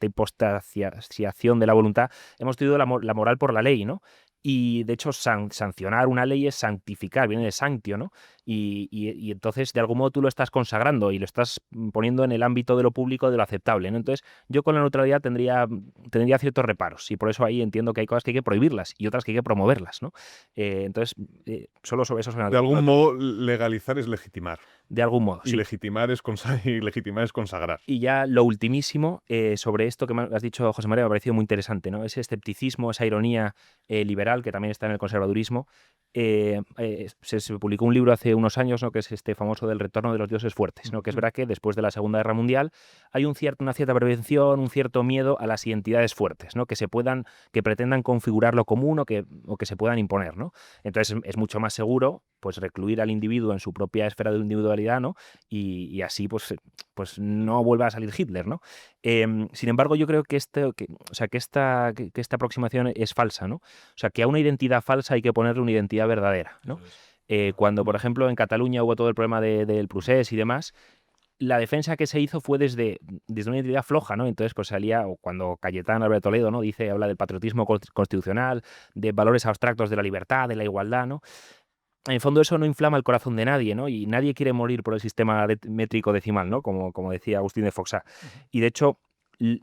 hipostasiación de la voluntad, hemos sustituido la moral por la ley, ¿no? Y de hecho sancionar una ley es santificar, viene de sanctio, ¿no? Y entonces de algún modo tú lo estás consagrando y lo estás poniendo en el ámbito de lo público, de lo aceptable, ¿no? Entonces yo con la neutralidad tendría ciertos reparos y por eso ahí entiendo que hay cosas que hay que prohibirlas y otras que hay que promoverlas, ¿no? Entonces solo sobre eso... De algún modo legalizar es legitimar. De algún modo, y sí. Legitimar es consagrar. Y ya lo ultimísimo, sobre esto que me has dicho, José María, me ha parecido muy interesante, ¿no? Ese escepticismo, esa ironía liberal que también está en el conservadurismo. Se publicó un libro hace unos años, ¿no? Que es este famoso del retorno de los dioses fuertes, ¿no? Que es verdad que después de la Segunda Guerra Mundial hay una cierta prevención, un cierto miedo a las identidades fuertes, ¿no? Que pretendan configurar lo común o que se puedan imponer, ¿no? Entonces es mucho más seguro pues recluir al individuo en su propia esfera de individualidad, ¿no? Y así pues no vuelva a salir Hitler, ¿no? Sin embargo, yo creo que esta aproximación es falsa, ¿no? O sea, que a una identidad falsa hay que ponerle una identidad verdadera, ¿no? Cuando, por ejemplo, en Cataluña hubo todo el problema del procés y demás, la defensa que se hizo fue desde una identidad floja, ¿no? Entonces, pues salía, o cuando Cayetán Álvarez Toledo, ¿no? Habla del patriotismo constitucional, de valores abstractos de la libertad, de la igualdad, ¿no? En el fondo eso no inflama el corazón de nadie, ¿no? Y nadie quiere morir por el sistema métrico decimal, ¿no? Como decía Agustín de Foxá. Y de hecho,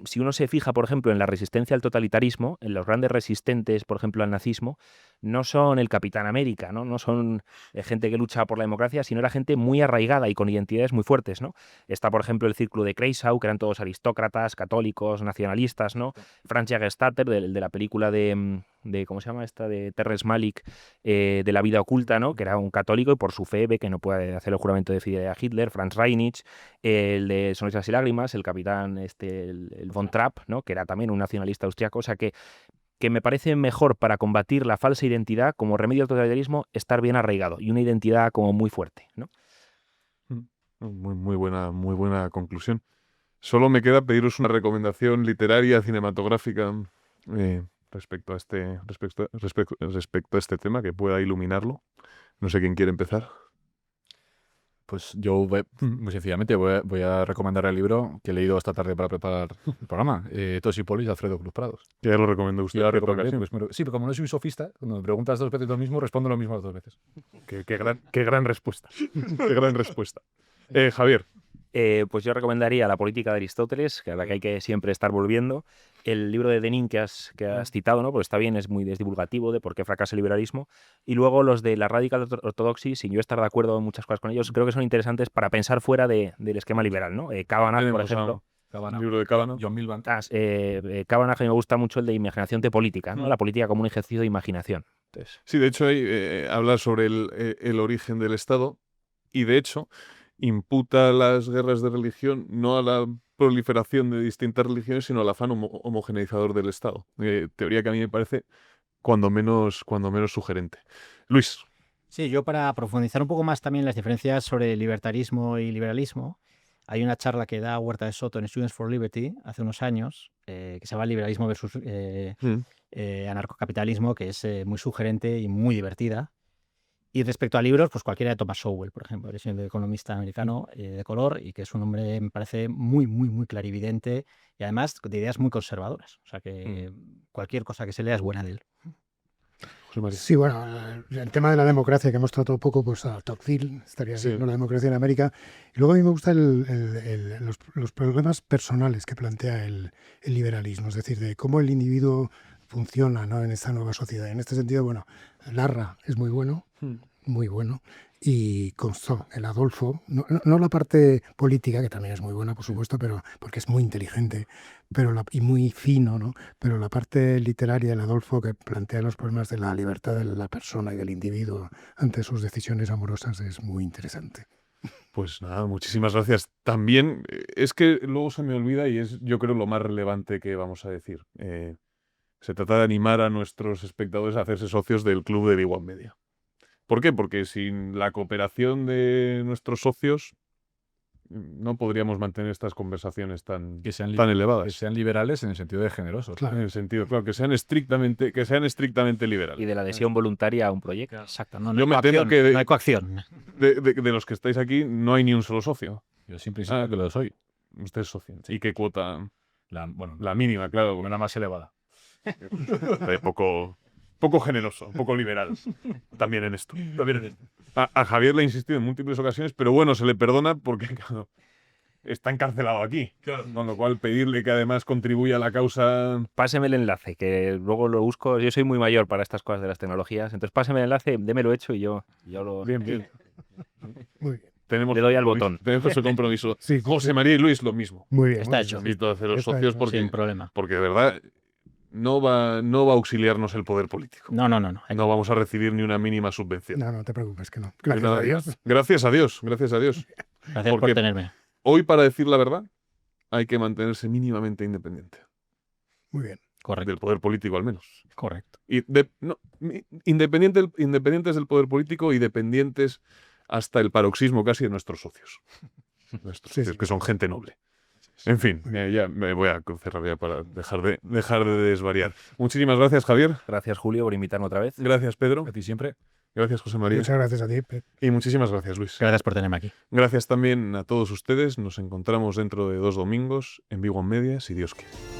si uno se fija, por ejemplo, en la resistencia al totalitarismo, en los grandes resistentes, por ejemplo, al nazismo, no son el Capitán América, ¿no? No son gente que lucha por la democracia, sino era gente muy arraigada y con identidades muy fuertes, ¿no? Está, por ejemplo, el círculo de Kreisau, que eran todos aristócratas, católicos, nacionalistas, ¿no? Franz Jägerstatter, de la película de ¿cómo se llama esta? De Terrence Malick, de La vida oculta, ¿no? Que era un católico y por su fe ve que no puede hacer el juramento de fidelidad a Hitler. Franz Reinich, el de Sonrisas y lágrimas, el capitán el von Trapp, ¿no? Que era también un nacionalista austriaco. O sea que me parece mejor para combatir la falsa identidad como remedio al totalitarismo estar bien arraigado y una identidad como muy fuerte, ¿no? Muy buena conclusión. Solo me queda pediros una recomendación literaria, cinematográfica respecto a este tema que pueda iluminarlo. No sé quién quiere empezar. Pues yo, muy sencillamente, voy a recomendar el libro que he leído esta tarde para preparar el programa, Toxipolis, de Alfredo Cruz Prados. Que ya lo recomendó usted. Ya lo recomendé, sí, pero como no soy sofista, cuando me preguntas 2 veces lo mismo, respondo lo mismo las 2 veces. Qué gran respuesta. Qué gran respuesta. Javier. Pues yo recomendaría La política de Aristóteles, que a la que hay que siempre estar volviendo. El libro de Denín que has citado, ¿no? Porque está bien, es muy divulgativo de por qué fracasa el liberalismo. Y luego los de la Radical Orthodoxy, sin yo estar de acuerdo en muchas cosas con ellos, creo que son interesantes para pensar fuera del esquema liberal, ¿no? Kavanagh, por ejemplo. El libro de Kavanagh. John Milbank. Kavanagh, me gusta mucho el de imaginación teopolítica, ¿no? La política como un ejercicio de imaginación. Entonces... Sí, de hecho, habla sobre el origen del Estado y, de hecho, imputa las guerras de religión no a la proliferación de distintas religiones, sino al afán homogeneizador del Estado. Teoría que a mí me parece cuando menos sugerente. Luis. Sí, yo para profundizar un poco más también las diferencias sobre libertarismo y liberalismo, hay una charla que da Huerta de Soto en Students for Liberty hace unos años, que se llama Liberalismo versus Anarcocapitalismo, que es muy sugerente y muy divertida. Y respecto a libros, pues cualquiera de Thomas Sowell, por ejemplo, es un economista americano de color y que es un hombre, me parece, muy, muy, muy clarividente y además de ideas muy conservadoras. O sea que cualquier cosa que se lea es buena de él. José María. Sí, bueno, el tema de la democracia que hemos tratado poco, pues a Tocqueville estaría Sí. así, ¿no? La democracia en América. Y luego a mí me gustan los problemas personales que plantea el liberalismo, es decir, de cómo el individuo funciona, ¿no? En esta nueva sociedad. En este sentido, bueno, Larra es muy bueno, y Constant, el Adolfo, no la parte política, que también es muy buena, por supuesto, pero porque es muy inteligente y muy fino, ¿no? Pero la parte literaria del Adolfo, que plantea los problemas de la libertad de la persona y del individuo ante sus decisiones amorosas, es muy interesante. Pues nada, muchísimas gracias. También es que luego se me olvida y es, yo creo, lo más relevante que vamos a decir. Se trata de animar a nuestros espectadores a hacerse socios del club de Big One Media. ¿Por qué? Porque sin la cooperación de nuestros socios no podríamos mantener estas conversaciones tan elevadas. Que sean liberales en el sentido de generosos. Claro. En el sentido, claro, que sean estrictamente liberales. Y de la adhesión voluntaria a un proyecto. Exacto, no, Yo me temo que no hay coacción. de los que estáis aquí no hay ni un solo socio. Yo siempre insisto que lo soy. Usted es socio. ¿Y qué cuota? Bueno, La mínima, claro. una más elevada. Poco generoso, poco liberal. También en esto. A Javier le he insistido en múltiples ocasiones, pero bueno, se le perdona porque claro, está encarcelado aquí. Con lo cual, pedirle que además contribuya a la causa. Páseme el enlace, que luego lo busco. Yo soy muy mayor para estas cosas de las tecnologías, entonces páseme el enlace, démelo hecho y yo lo... Bien. Muy bien. Le doy al botón. Tenemos el compromiso. Sí. José María y Luis, lo mismo. Muy bien. Está muy hecho. bien. Invito a haceros Está socios hecho, Sin problema. porque de verdad no va a auxiliarnos el poder político. No. No vamos a recibir ni una mínima subvención. No te preocupes, que no. Pues Gracias nada, a Dios. Gracias a Dios. Gracias por Porque tenerme. hoy, para decir la verdad, hay que mantenerse mínimamente independiente. Muy bien. Correcto. Del poder político, al menos. Correcto. Y independientes del poder político y dependientes hasta el paroxismo casi de nuestros socios. Sí. Que son gente noble. En fin, ya me voy a cerrar ya para dejar de desvariar. Muchísimas gracias, Javier. Gracias, Julio, por invitarme otra vez. Gracias, Pedro. A ti siempre. Gracias, José María. Muchas gracias a ti, Pep. Y muchísimas gracias, Luis. Gracias por tenerme aquí. Gracias también a todos ustedes. Nos encontramos dentro de 2 domingos en Big One Media, si Dios quiere.